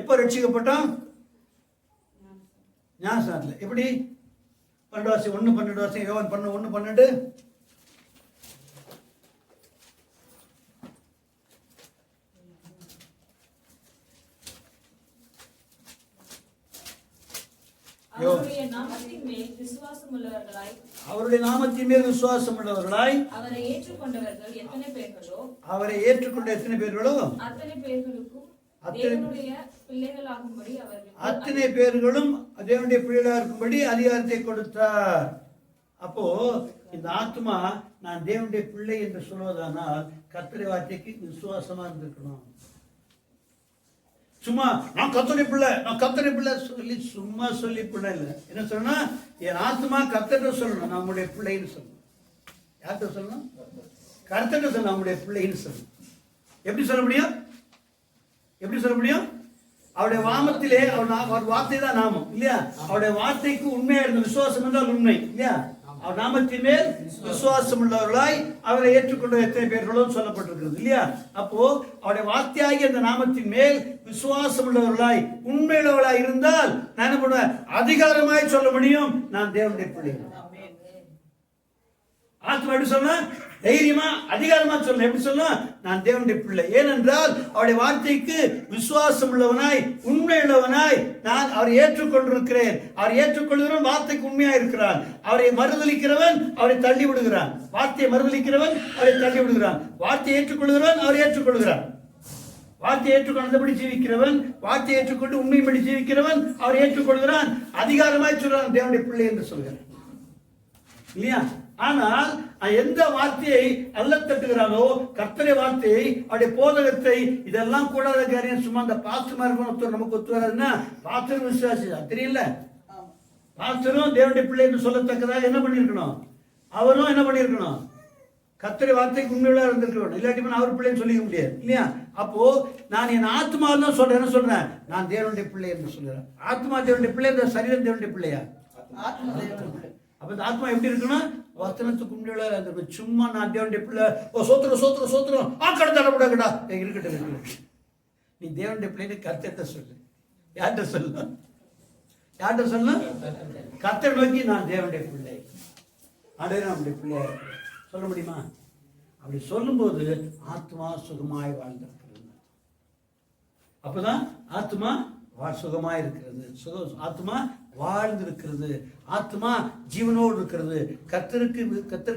எப்ப ரட்சிக்கப்பட்டோம்? ஞானஸ்நானத்துல. எப்படி? 1:12 யோவான் 1:12 அவருடைய நாமத்தின் மேல் விசுவாசம் உள்ளவர்களாய் அவரை ஏற்றுக்கொண்ட எத்தனை பேர்களோ அத்தனை பேர்களுக்கும் தேவனுடைய பிள்ளைகளாகும்படி அவர்களுக்கு அத்தனை பேர்களும் தேவனுடைய பிள்ளைகளா இருக்கும்படி அதிகாரத்தை கொடுத்தார். அப்போ இந்த ஆத்மா நான் தேவனுடைய பிள்ளை என்று சொல்வதானால் கர்த்தருடைய வார்த்தைக்கு விசுவாசமா இருந்திருக்கணும். சும்மா நான் கர்த்தருடைய பிள்ளை, நான் கர்த்தருடைய பிள்ளை சொல்லி சும்மா சொல்லி பிள்ளை இல்லை. என்ன சொல்லணும்னா என் ஆத்மா கர்த்தர்ட்ட சொல்லணும் நம்முடைய பிள்ளைன்னு சொல்லணும். யார்கிட்ட சொல்லணும்? கர்த்தர்ட்ட சொல்லணும் நம்முடைய பிள்ளைன்னு சொல்லணும். எப்படி சொல்ல முடியும்? எப்படி சொல்ல முடியும்? அவருடைய வாமத்திலே அவர் வார்த்தை தான் நாமம் இல்லையா? அவருடைய வார்த்தைக்கு உண்மையா இருந்த விசுவாசம் என்றால் உண்மை இல்லையா? அவர் நாமத்தின் மேல் விசுவாசம் உள்ளவர்களாய் அவரை ஏற்றுக்கொண்ட எத்தனை பேர்களும் சொல்லப்பட்டிருக்கிறது இல்லையா? அப்போ அவருடைய வார்த்தையாகி அந்த நாமத்தின் மேல் விசுவாசம் உள்ளவர்களாய் உண்மையுள்ளவர்களாய் இருந்தால் நான் என்ன பண்ணுவேன்? அதிகாரமாய் சொல்ல முடியும் நான் தேவனுடைய பிள்ளை. ஆத்மா எப்படி சொன்னா? தைரியமா அதிகாரமா சொல்ல. எப்படி சொல்ல? நான் தேவனுடைய பிள்ளை. ஏனென்றால் அவருடைய வார்த்தைக்கு விசுவாசம் உள்ளவனாய் உண்மை உள்ளவனாய் நான் அவரை ஏற்றுக்கொண்டிருக்கிறேன். அவரை ஏற்றுக்கொள்கிறவன் வார்த்தைக்கு உண்மையா இருக்கிறான். அவரை மறுதலிக்கிறவன் அவரை தள்ளி விடுகிறான். வார்த்தையை மறுதலிக்கிறவன் அவரை தள்ளி விடுகிறான். வார்த்தையை ஏற்றுக்கொள்கிறவன் அவரை ஏற்றுக்கொள்கிறான். வார்த்தையை ஏற்றுக்கொண்டபடி ஜீவிக்கிறவன், வார்த்தையை ஏற்றுக்கொண்டு உண்மைப்படி ஜீவிக்கிறவன் அவரை ஏற்றுக்கொள்கிறான். அதிகாரமாய் சொல்றான் தேவனுடைய பிள்ளை என்று சொல்கிறான் இல்லையா? ஆனால் எந்த வார்த்தையை அல்ல தட்டுகிறானோ கர்த்தருடைய வார்த்தையை, அவருடைய போதகத்தை, இதெல்லாம் கூடாத காரியம். சும்மா அந்த பாஸ்டர் நமக்கு ஒத்து வராதுன்னா பாஸ்டர் விசுவாசி தெரியல. பாஸ்டரும் தேவனுடைய பிள்ளை என்று சொல்லத்தக்கதாக என்ன பண்ணிருக்கணும்? அவரும் என்ன பண்ணிருக்கணும்? கர்த்தருடைய வார்த்தைக்கு உண்மையுள்ள இருந்திருக்கணும். இல்லாட்டி அவர் பிள்ளைன்னு சொல்லிக்க முடியாது இல்லையா? அப்போ நான் என் ஆத்மாவில் தான் சொல்றேன். என்ன சொல்றேன்? நான் தேவனுடைய பிள்ளை என்று சொல்றேன். ஆத்மா தேவனுடைய பிள்ளை, இந்த சரீரம் தேவனுடைய பிள்ளையா? அப்ப இந்த ஆத்மா எப்படி இருக்கணும்? வசனத்துக்கு உண்மையுள்ள இருந்திருக்கும். சும்மா நான் தேவனுடைய பிள்ளை, ஓ சோத்திரம் சோத்திரம் சோத்திரம் கடை தரப்படாங்கடா இருக்கட்டும். நீ தேவனுடைய பிள்ளைன்னு கர்த்தர்ட்ட சொல்லு. யார்கிட்ட சொல்லணும்? யார்கிட்ட சொல்லணும்? கர்த்தரை நோக்கி நான் தேவனுடைய பிள்ளை, அடைய நம்முடைய பிள்ளையா சொல்ல முடியுமா? அப்படி சொல்லும்போது ஆத்மா சுகமாய் வாழ்ந்திருக்கிறது. அப்பதான் ஆத்மா சுகமாய் இருக்கிறது. ஆத்மா வாழ்ந்திருக்கிறது. ஆத்மா ஜீவனோடு இருக்கிறது. கர்த்தருக்கு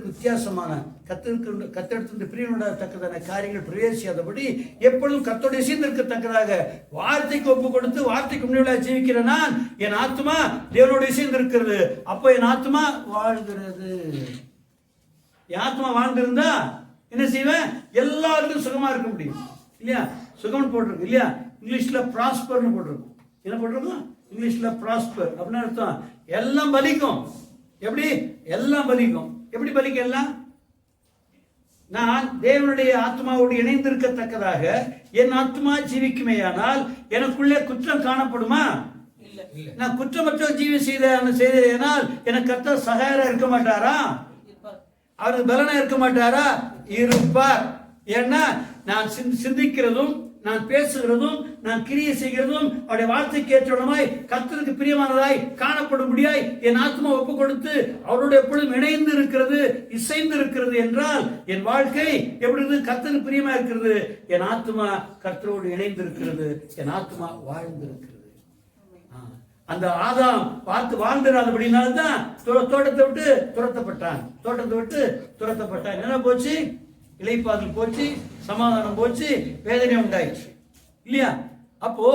வித்தியாசமான கர்த்தருக்கு பிரியனுடத்தக்கதான காரியங்கள் பிரவேசியாதபடி எப்பொழுதும் கர்த்தருடைய சேர்ந்திருக்கத்தக்கதாக வார்த்தைக்கு ஒப்பு கொடுத்து வார்த்தைக்கு முன்னாடி ஜீவிக்கிற நான், என் ஆத்மா தேவனோட சேர்ந்திருக்கிறது. அப்போ என் ஆத்மா வாழ்கிறது. என் ஆத்மா வாழ்ந்திருந்தா என்ன செய்வேன்? எல்லாருக்கும் சுகமா இருக்க முடியும் இல்லையா? சுகம் போட்டிருக்கு இல்லையா? இங்கிலீஷ்ல ப்ராஸ்பர்னு போட்டிருக்கும். என்ன போட்டிருக்கோம்? இங்கிலீஷ்ல ப்ராஸ்பர் அப்படின்னு அர்த்தம். எல்லாம் பலிக்கும். எப்படி? எல்லாம் பலிக்கும். எப்படி பலிக்கும்? எல்லாம் நான் தேவனுடைய ஆத்மாவோடு இணைந்திருக்கத்தக்கதாக என் ஆத்மா ஜீவிக்குமேயானால் எனக்குள்ளே குற்றம் காணப்படுமா? நான் குற்றமற்ற ஜீவி செய்தேனால் எனக்கு கர்த்தர் சகாயரா இருக்க மாட்டாரா? அவருக்கு பலனா இருக்க மாட்டாரா? இருப்பார். ஏன்னா நான் சிந்திக்கிறதும் நான் பேசுகிறதும் நான் கிரியை செய்கிறதும் அவருடைய வார்த்தைக்கு ஏற்றமாய் கர்த்தருக்கு பிரியமானதாய் காணப்படும்படியாய் என் ஆத்மா ஒப்பு கொடுத்து அவருடைய எப்பொழுதும் இணைந்து இருக்கிறது, இசைந்து இருக்கிறது என்றால் என் வாழ்க்கை எப்படி இருக்கு? கர்த்தருக்கு பிரியமா இருக்கிறது. என் ஆத்மா கர்த்தரோடு இணைந்து இருக்கிறது. என் ஆத்மா வாழ்ந்திருக்கிறது. அந்த ஆதாம் பார்த்து வாழ்ந்துடாதபடினால்தான் தோட்டத்தை விட்டு துரத்தப்பட்டான். என்ன போச்சு? இளைப்பாறுதல் போச்சு, சமாதானம் போச்சு, வேதனை உண்டாயிடுச்சு இல்லையா? அப்போ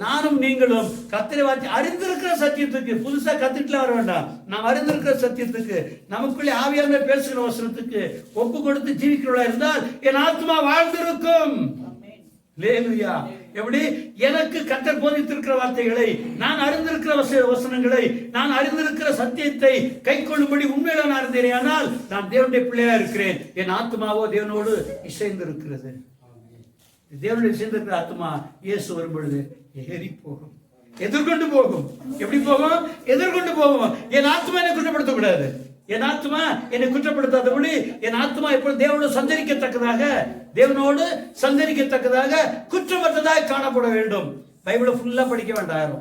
நானும் நீங்களும் கர்த்தரை வார்த்தை அறிந்திருக்கிற சத்தியத்துக்கு புதுசா கத்துட்டுல வர வேண்டாம். நாம் அறிந்திருக்கிற சத்தியத்துக்கு நமக்குள்ளே ஆவியான பேசுகிற வசனத்துக்கு ஒப்பு கொடுத்து ஜீவிக்கிறவளா இருந்தால் என் ஆத்மா வாழ்ந்திருக்கும். அல்லேலூயா. எப்படி? எனக்கு கர்த்தர் போதித்திருக்கிற வார்த்தைகளை, நான் அறிந்திருக்கிற வசனங்களை, நான் அறிந்திருக்கிற சத்தியத்தை கை கொள்ளும்படி உண்மையில நான் இருந்தேன். ஆனால் நான் தேவனுடைய பிள்ளையா இருக்கிறேன். என் ஆத்மாவோ தேவனோடு இசைந்து இருக்கிறது. தேவனுடைய இசைந்திருக்கிற ஆத்மா இயேசு வரும் பொழுது ஏறி போகும், எதிர்கொண்டு போகும். எப்படி போகும்? எதிர்கொண்டு போகும். என் ஆத்மா என்னை குற்றப்படுத்தக்கூடாது. என் ஆத்மா என்னை குற்றப்படுத்தாதபடி என் ஆத்மா எப்பொழுது தேவனோடு சஞ்சரிக்கத்தக்கதாக குற்றமற்றதாக காணப்பட வேண்டும். பைபிளை ஃபுல்லா படிக்க வேண்டாம்.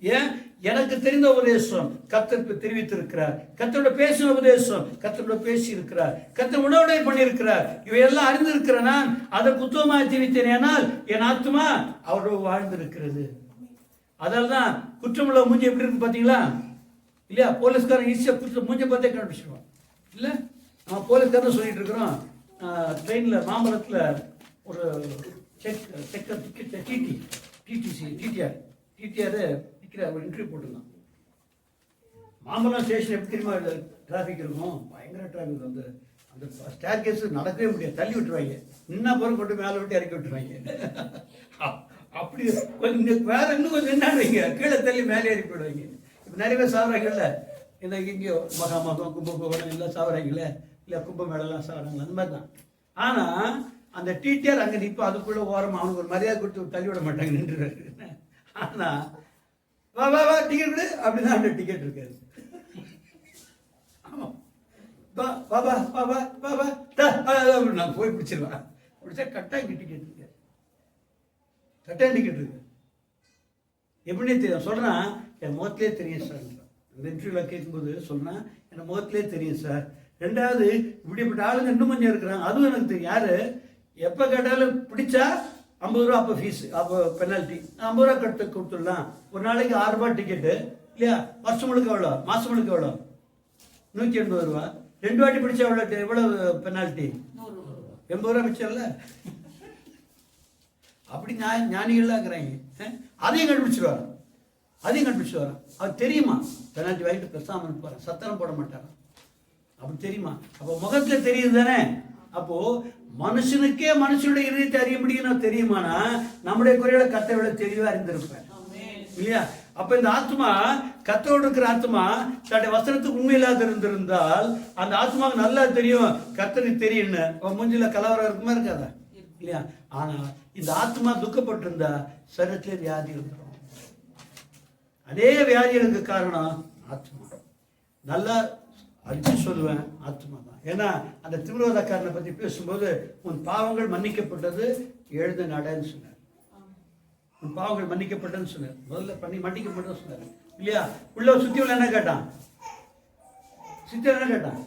ஏன்? எனக்கு தெரிந்த உபதேசம் கர்த்தர் தெரிவித்திருக்கிறார். கர்த்தரோட பேசின உபதேசம் கர்த்தரோட பேசி இருக்கிறார். கர்த்தர் உணவுடை பண்ணியிருக்கிறார். இவையெல்லாம் அறிந்திருக்கிற நான் அதற்கு உத்தமமாக ஜீவித்தேனால் என் ஆத்மா அவரோடு வாழ்ந்திருக்கிறது. அதனால்தான் குற்றமுள்ள மூஞ்சி எப்படி இருக்கு பாத்தீங்களா? இல்லையா? போலீஸ்காரன் ஈஸியா மூஞ்ச பார்த்தே கண்டுபிடிச்சிருவான். இல்ல, நம்ம போலீஸ்காரன் சொல்லிட்டு இருக்கிறோம். ட்ரெயின்ல மாம்பழத்துல ஒரு டிக்கெட் டிடி டிடிஆர் நிற்கிற ஒரு இன்டர்வியூ போட்டிருந்தான். மாம்பழம் ஸ்டேஷன் எப்படி தெரியுமா டிராஃபிக் இருக்கும், பயங்கர டிராஃபிக். வந்து அந்த ஸ்டேர் கேஸ் நடக்கவே முடியாது, தள்ளி விட்டுருவாங்க. நின்னா போகிற கொண்டு மேலே விட்டு இறக்கி விட்டுருவாங்க. அப்படி கொஞ்சம் வேற இன்னும் கொஞ்சம் நின்னாடுவீங்க, கீழே தள்ளி மேலே ஏறி போயிடுவாங்க. இப்போ நிறைய பேர் சாப்பிட்றாங்கல்ல, இந்த இங்கேயோ மகாமகம் கும்பகோணம் எல்லாம் சாப்பிட்றாங்கல்ல, இல்லை கும்பமேளெல்லாம் சாப்பிட்றாங்க, அந்த மாதிரி தான். ஆனால் அந்த டிடிஆர் அங்கே நிற்போம், அதுக்குள்ளே ஓரமாக அவனுக்கு ஒரு மரியாதை கொடுத்து தள்ளி விட மாட்டாங்க, நின்றுறாரு. ஆனால் வா வா வா டிக்கெட் கொடு அப்படின்னா அந்த டிக்கெட் இருக்காது. ஆமாம், வா வா வா வா வா வா வா நான் போய் பிடிச்சிருவேன். பிடிச்சா கட்டாயம் டிக்கெட் இருக்கு, கட்டாயம் டிக்கெட் இருக்கு. எப்படின்னே தெரியும் சொல்கிறேன், என் முகத்திலே தெரியும் சார். இந்த இன்டர்வியூவில் கேட்கும்போது சொன்னேன், என் முகத்திலே தெரியும் சார். ரெண்டாவது இப்படிப்பட்ட ஆளுங்க இன்னும் கொஞ்சம் இருக்கிறாங்க, அதுவும் எனக்கு தெரியும். யார் எப்போ கேட்டாலும் பிடிச்சா 50 ரூபா அப்போ ஃபீஸு, அப்போ பெனால்ட்டி 50 ரூபா கொடுத்துடலாம். ஒரு நாளைக்கு 6 ரூபா டிக்கெட்டு இல்லையா, வருஷம் முழுக்க எவ்வளோ, மாதம் முழுக்க எவ்வளோ, 180 ரூபா. 2 வாட்டி பிடிச்சா எவ்வளோ பெனால்ட்டி, 80 ரூபா மிச்சம்ல. அப்படி ஞானிகள்லாம் இருக்கிறாங்க. அதையும் கண்டுபிடிச்சிருவாங்க, அதையும் கண்டுபிடிச்சிருவாங்க. அது தெரியுமா, பெனால்ட்டி வாங்கிட்டு பேசாமல் இருப்பார், சத்தனம் போட மாட்டாங்க. அப்படி தெரியுமா? அப்போ முகத்தில் தெரியுது தானே. அப்போ மனுஷனுக்கே மனுஷனுடைய இதயத்தை அறிய முடியும் தெரியுமானா, நம்முடைய குறையோட கத்தை விட தெளிவா அறிந்திருப்பேன் இல்லையா? அப்ப இந்த ஆத்மா, கத்தோடு இருக்கிற ஆத்மா தன்னுடைய வசனத்துக்கு உண்மை இல்லாத இருந்திருந்தால் அந்த ஆத்மாவுக்கு நல்லா தெரியும் கத்தனுக்கு தெரியும்னு. மூஞ்சில கலவரம் இருக்குமா இருக்காதா இல்லையா? ஆனா இந்த ஆத்மா துக்கப்பட்டிருந்தா சரீரத்திலே வியாதி வந்துடும். அதே வியாதிகளுக்கு காரணம் ஆத்மா. நல்லா அடிச்சு சொல்லுவேன், ஆத்மா தான். ஏன்னா அந்த தீவிரவாதக்காரனை பற்றி பேசும்போது உன் பாவங்கள் மன்னிக்கப்பட்டது, எழுத நடன்னு சொன்னார். உன் பாவங்கள் மன்னிக்கப்பட்டதுன்னு சொன்னார். முதல்ல மன்னிக்கப்பட்டது சொன்னார் இல்லையா? உள்ள சுத்தி உள்ள என்ன கேட்டான், சித்தர் என்ன கேட்டான்,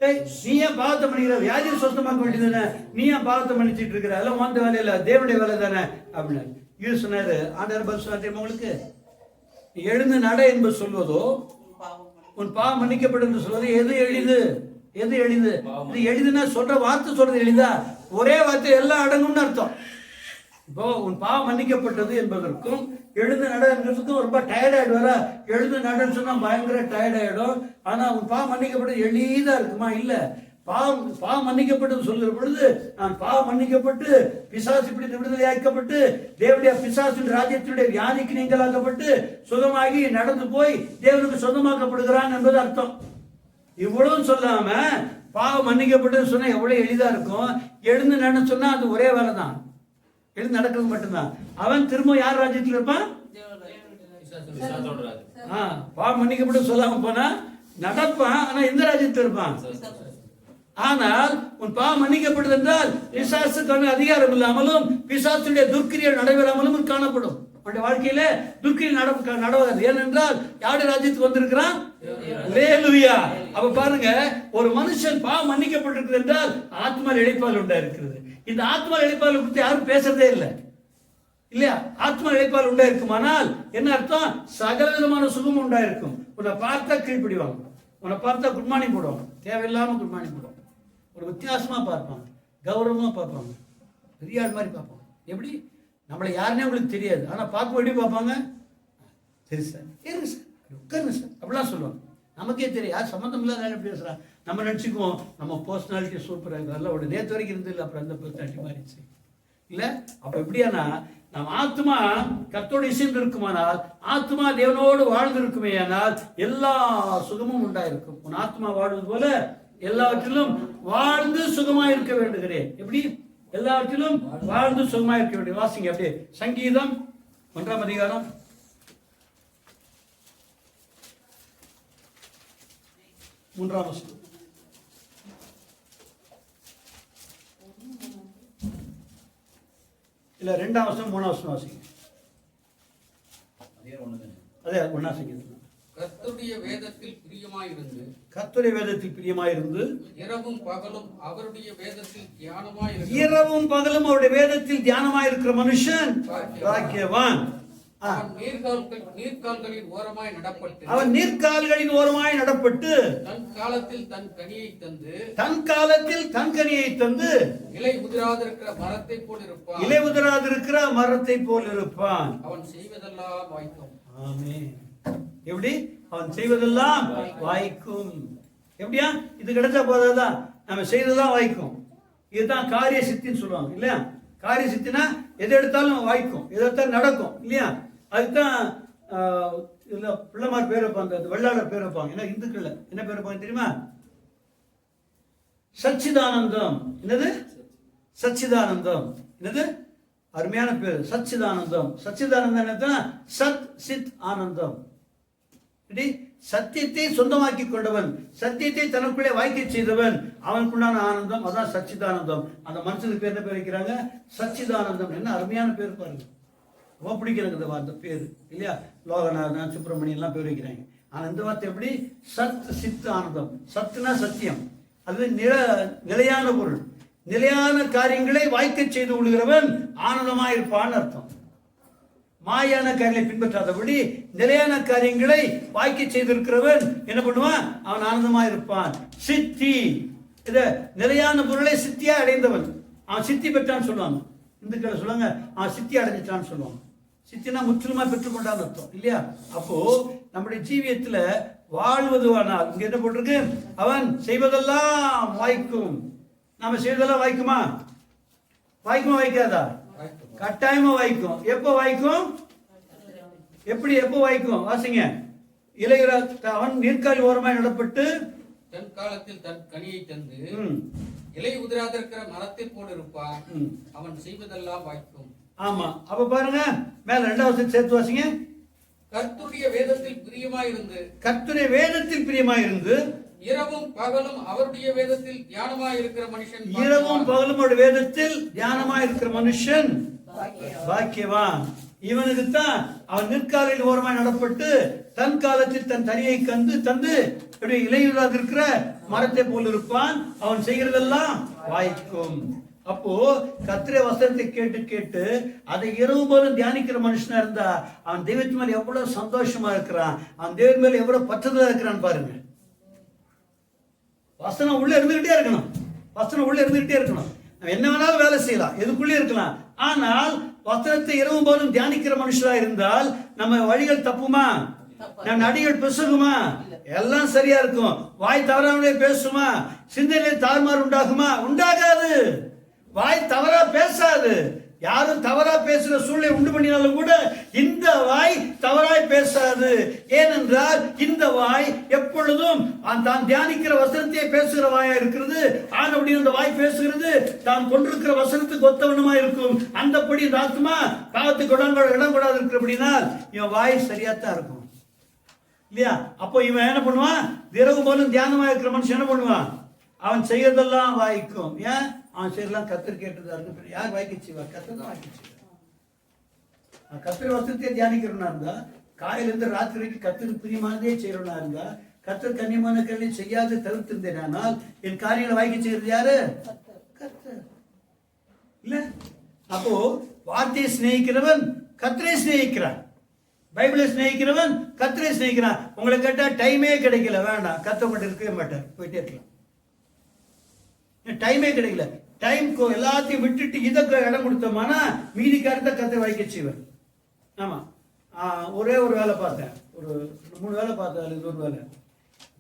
ஏய் நீ ஏன் பாவத்தை மன்னிக்கிற, வியாதியை சொந்தமாக்க வேண்டியது, நீ ஏன் பாவத்தை மன்னிச்சிட்டு இருக்கிற, அதெல்லாம் வந்த வேலையில தேவனுடைய வேலை தானே அப்படின்னு இது சொன்னாரு. ஆண்டவர் பதில் சொன்னார் உங்களுக்கு, எழுந்து நட என்பது சொல்வதோ உன் பாவம் மன்னிக்கப்படும் சொல்வது எது எளிது, எது எளிது? இது எளிதுன்னா சொல்ற வார்த்தை சொல்றது எளிதா? ஒரே வார்த்தை எல்லாம் அடங்கும்னு அர்த்தம். இப்போ உன் பாவம் மன்னிக்கப்பட்டது என்பதற்கும் எழுந்து நடக்கிறதுக்கும் ரொம்ப டயர்ட் ஆயிடுவாரா? எழுந்து நடன்னு சொன்னா பயங்கர டயர்ட் ஆயிடும். ஆனா உன் பாவம் மன்னிக்கப்பட்டது எளிதா இருக்குமா? இல்ல. பாவம் மன்னிக்கப்பட்டது சொல்லுற பொழுது நான் பாவம் மன்னிக்கப்பட்டு பிசாசு பிடித்து விடுதலை ஆக்கப்பட்டு தேவனுடைய பிசாசின் ராஜ்யத்தினுடைய வியாதிக்கு நீங்களாக்கப்பட்டு சுகமாகி நடந்து போய் தேவனுக்கு சொந்தமாக்கப்படுகிறான் என்பது அர்த்தம். இவ்வளவு சொல்லாம பாவம் மன்னிக்கப்பட்டது சொன்னா எவ்வளவு எளிதா இருக்கும். எழுந்து நட சொன்னா அது ஒரே வேலை தான், எழுந்து நடக்கிறது மட்டும்தான். அவன் திரும்ப யார் ராஜ்யத்தில் இருப்பான்? பாவம் மன்னிக்கப்பட்டு சொல்லாம போனா நடப்பான், ஆனா எந்த ராஜ்யத்தில் இருப்பான்? ஆனால் உன் பாவம் மன்னிக்கப்பட்டது என்றால் பிசாசுக்கான அதிகாரம் இல்லாமலும் பிசாசுடைய துர்க்கிரியல் நடைபெறாமலும் காணப்படும். அவனுடைய வாழ்க்கையில துர்க்கிரியல் நடவாது. ஏனென்றால் யாருடைய ராஜ்யத்துக்கு வந்திருக்கிறான்? அல்லேலூயா. அப்ப பாருங்க, ஒரு மனுஷன் பாவம் மன்னிக்கப்பட்டிருக்கிறது என்றால் ஆத்மா இளைப்பால் உண்டா இருக்கிறது. இந்த ஆத்மா இளைப்பால் குறித்து யாரும் பேசுறதே இல்லை இல்லையா? ஆத்மா இளைப்பால் உண்டா இருக்குமானால் என்ன அர்த்தம்? சகல விதமான சுகம் உண்டா இருக்கும். உன்னை பார்த்தா கீழ்ப்பிடிவாங்க, உன்னை பார்த்தா குட் மார்னிங் போடுவாங்க, தேவையில்லாம குட் மார்னிங் போடுவாங்க. ஒரு வித்தியாசமா பார்ப்பாங்க, கௌரவமா பார்ப்பாங்க, பெரிய ஆள் மாதிரி பார்ப்பாங்க. எப்படி? நம்மளை யாருன்னே உங்களுக்கு தெரியாது, ஆனா பார்க்க எப்படி பார்ப்பாங்க? சரி சார், ஏறுங்க சார், உட்காருங்க சார் அப்படிலாம் சொல்லுவாங்க. நமக்கே தெரியும் யார் சம்மந்தம் இல்லாத எப்படி பேசுறான். நம்ம நினச்சிக்குவோம் நம்ம பர்சனாலிட்டி சூப்பராக இருக்குது, அதெல்லாம் ஒரு நேற்று வரைக்கும் இருந்தது இல்லை, அப்புறம் அந்த பர்சனாலிட்டி மாறிடுச்சு இல்லை. அப்போ எப்படியானா நம்ம ஆத்மா கர்த்தரோடு இசைந்து இருக்குமானால், ஆத்மா தேவனோடு வாழ்ந்து இருக்குமே ஆனால் எல்லா சுகமும் உண்டாயிருக்கும். உன் ஆத்மா வாழ்வது போல எல்லாவற்றிலும் வாழ்ந்து சுகமாக இருக்க வேண்டுகிறேன். எப்படி? எல்லாவற்றிலும் வாழ்ந்து சுகமாக இருக்க வேண்டும். வாசிங்க அப்படியே சங்கீதம் 1ஆம் அதிகாரம் 3ஆம் வசனம். இல்ல 2ஆம் வசனம் 3ஆம் வசனம் வாசிங்க. அதே 1ஆம் சங்கீதம். கர்த்தருடைய வேதத்தில் பிரியமாயிருந்து, கர்த்தருடைய வேதத்தில் பிரியமாயிருந்து இரவும் பகலும் அவருடைய வேதத்தில் தியானமாயிருந்து, இரவும் பகலும் அவருடைய வேதத்தில் தியானமாயிருக்கிற மனுஷன் பாக்கியவான். அவன் நீர்க்கால்களின் ஓரமாய் நடப்பட்டு அவன் நீர்க்கால்களின் ஓரமாய் நடப்பட்டு தன் காலத்தில் தன் கனியை தந்து தன் காலத்தில் தன் கனியை தந்து இலை உதிராதிருக்கிற மரத்தை போல் இருப்பான். இலை உதிராதிருக்கிற மரத்தை போல் இருப்பான். அவன் செய்வதெல்லாம் வாய்க்கும். ஆமென். எப்படி? அவன் செய்வதெல்லாம் வாய்க்கும். எப்படியா? இது கிடைச்சா போதாதான், நம்ம செய்ததெல்லாம் வாய்க்கும். இதுதான் காரிய சித்தின்னு சொல்லுவாங்க இல்லையா? காரிய சித்தினா எது எடுத்தாலும் வாய்க்கும், எது எடுத்தாலும் நடக்கும் இல்லையா? அதுதான் இதுல பிள்ளைமார் பேர் வைப்பாங்க, அந்த வெள்ளாளர் பேர் வைப்பாங்க. ஏன்னா இந்துக்கள்ல என்ன பேர் வைப்பாங்க தெரியுமா? சச்சிதானந்தம். என்னது? சச்சிதானந்தம். என்னது? அருமையான பேர், சச்சிதானந்தம். சச்சிதானந்தம் என்னதுன்னா சத் சித் ஆனந்தம். சத்தியத்தை சொந்தமாக்கி கொண்டவன், சத்தியத்தை தனக்குள்ளே வாய்க்க செய்தவன், அவனுக்குண்டான ஆனந்தம், அதான் சச்சிதானந்தம். அந்த மனுஷனுக்கு பேர் என்ன பேர் வைக்கிறாங்க? சச்சிதானந்தம். என்ன அருமையான பேர் பாருங்க, ரொம்ப பிடிக்கிறது அந்த பேர் இல்லையா? லோகநாதன், சுப்பிரமணியன் எல்லாம் பேர் வைக்கிறாங்க. ஆனா இந்த வார்த்தை எப்படி? சத் சித் ஆனந்தம். சத்துனா சத்தியம், அது நிலையான பொருள். நிலையான காரியங்களை வாய்க்க செய்து கொள்கிறவன் ஆனந்தமாயிருப்பான்னு அர்த்தம். மாயான காரியங்களை பின்பற்றாதபடி நிலையான காரியங்களை வாய்க்க செய்திருக்கிறவன் என்ன பண்ணுவான்? அவன் ஆனந்தமா இருப்பான். சித்தி, இத நிலையான பொருளை சித்தியா அடைந்தவன், அவன் சித்தி பெற்றான்னு சொல்லுவாங்க. இந்துக்களை சொல்லுவாங்க அவன் சித்தி அடைஞ்சிட்டான்னு சொல்லுவாங்க. சித்தினா முற்றிலுமா பெற்றுக்கொண்டான்னு அர்த்தம் இல்லையா? அப்போ நம்முடைய ஜீவியத்துல வாழ்வதுவானால் இங்க என்ன போட்டிருக்கு? அவன் செய்வதெல்லாம் வாய்க்கும். நாம செய்வதெல்லாம் வாய்க்குமா? வாய்க்குமா வாய்க்காதா? கட்டாயமா வாய்க்கும். எப்போ வாய்க்கும்? எப்படி? எப்போ வாய்க்கும்? வாசிங்க. இளையர அவன் நீர்க்கால் ஓரமாய் நடப்பட்டு தன் காலத்தில் தன் கனியை தந்து இலை உதிராதிருக்கிற மரத்தை போல் இருப்பான். அவன் செய்வதெல்லாம் வாய்க்கும். ஆமா. அப்ப பாருங்க மேல இரண்டாவது சேர்த்து வாசிங்க. கர்த்தருடைய வேதத்தில் பிரியமாயிருந்து, கர்த்தருடைய வேதத்தில் பிரியமாயிருந்து இரவும் பகலும் அவருடைய வேதத்தில் தியானமாய் இருக்கிற மனுஷன், இரவும் பகலும் அவருடைய வேதத்தில் தியானமாய் இருக்கிற மனுஷன் பாக்கியவான். இவனுக்கு தான் அவன் நிற்காலில் ஓரமாய் நடப்பட்டு தன் காலத்தில் தன் தனியை தந்து இப்படி இலையுறாது இருக்கிற மரத்தை போல் இருப்பான். அவன் செய்கிறதெல்லாம் வாய்க்கும். அப்போ கர்த்தருடைய வசனத்தை கேட்டு கேட்டு அதை இரவு போலும் தியானிக்கிற மனுஷனா இருந்தா அவன் தெய்வத்து மேல எவ்வளவு சந்தோஷமா இருக்கிறான், அவன் தெய்வம் மேல எவ்வளவு பற்றுதலா இருக்கிறான் பாருங்க. வசனம் உள்ள இருந்துகிட்டே இருக்கணும், வசனம் உள்ள இருந்துகிட்டே இருக்கணும். நம்ம என்ன வேணாலும் வேலை செய்யலாம், எதுக்குள்ளே இருக்கலாம். ஆனால் வசனத்தை இரவும் போலும் தியானிக்கிற மனுஷரா இருந்தால் நம்ம வழிகள் தப்புமா? நம்ம நடிகள் பேசுமா? எல்லாம் சரியா இருக்கும். வாய் தவறாமலே பேசுமா? சிந்தனையில் தாறுமாறு உண்டாகுமா? உண்டாகாது. வாய் தவறா பேசாது. யாரும் தவறா பேசுற சூழ்நிலை உண்டு பண்ணினாலும் கூட இந்த வாய் தவறாய் பேசாது. ஏனென்றால் இந்த வாய் எப்பொழுதும் தான் தியானிக்கிற வசனத்தையே பேசுகிற வாயா இருக்கிறது. ஆனபடி அந்த வாய் பேசுகிறது தான் கொண்டிருக்கிற வசனத்துக்கு ஒத்தவனமா இருக்கும். அந்தபடி இந்த ஆத்மா பாவத்துக்கு இடம் கூடாது இருக்கிறபடினால் இவன் வாய் சரியாத்தான் இருக்கும் இல்லையா? அப்போ இவன் என்ன பண்ணுவான்? இரவு போலும் தியானமா இருக்கிற மனுஷன் என்ன பண்ணுவான்? அவன் செய்யறதெல்லாம் வாய்க்கும். ஏன்? அவன் செய்யலாம் கத்தர் கேட்டதா இருக்கு. யார் வாய்க்க செய்வார்? கத்தர் தான் வாய்க்க செய்வார். கத்தர் வசனத்தை தியானிக்கிறவனா இருந்தா, காலையிலிருந்து ராத்திரி வரைக்கும் கத்தருக்கு பிரியமானதே செய்யறவனா இருந்தா, கத்தர் கண்ணியமான காரியங்களை செய்யாது தவிர்த்திருந்தேனால் என் காரியங்களை வாய்க்க செய்யறது யாரு? கத்தர் இல்ல. அப்போ வார்த்தையை சிநேகிக்கிறவன் கத்தரை சிநேகிக்கிறான். பைபிளை சிநேகிக்கிறவன் கத்தரை சிநேகிக்கிறான். உங்களை கேட்டா டைமே கிடைக்கல, வேண்டாம், கத்த மட்டும் இருக்கவே மாட்டார், போயிட்டே இருக்கலாம். டைமே கிடைக்கல, டைம் எல்லாத்தையும் விட்டுட்டு இதை இடம் கொடுத்தோம்னா மீதி காரியத்தை கத்தை வாய்க்க செய்வார். ஆமா, ஒரே ஒரு வேலை பார்த்தேன், ஒரு 3 வேலை பார்த்தேன். இது ஒரு வேலை.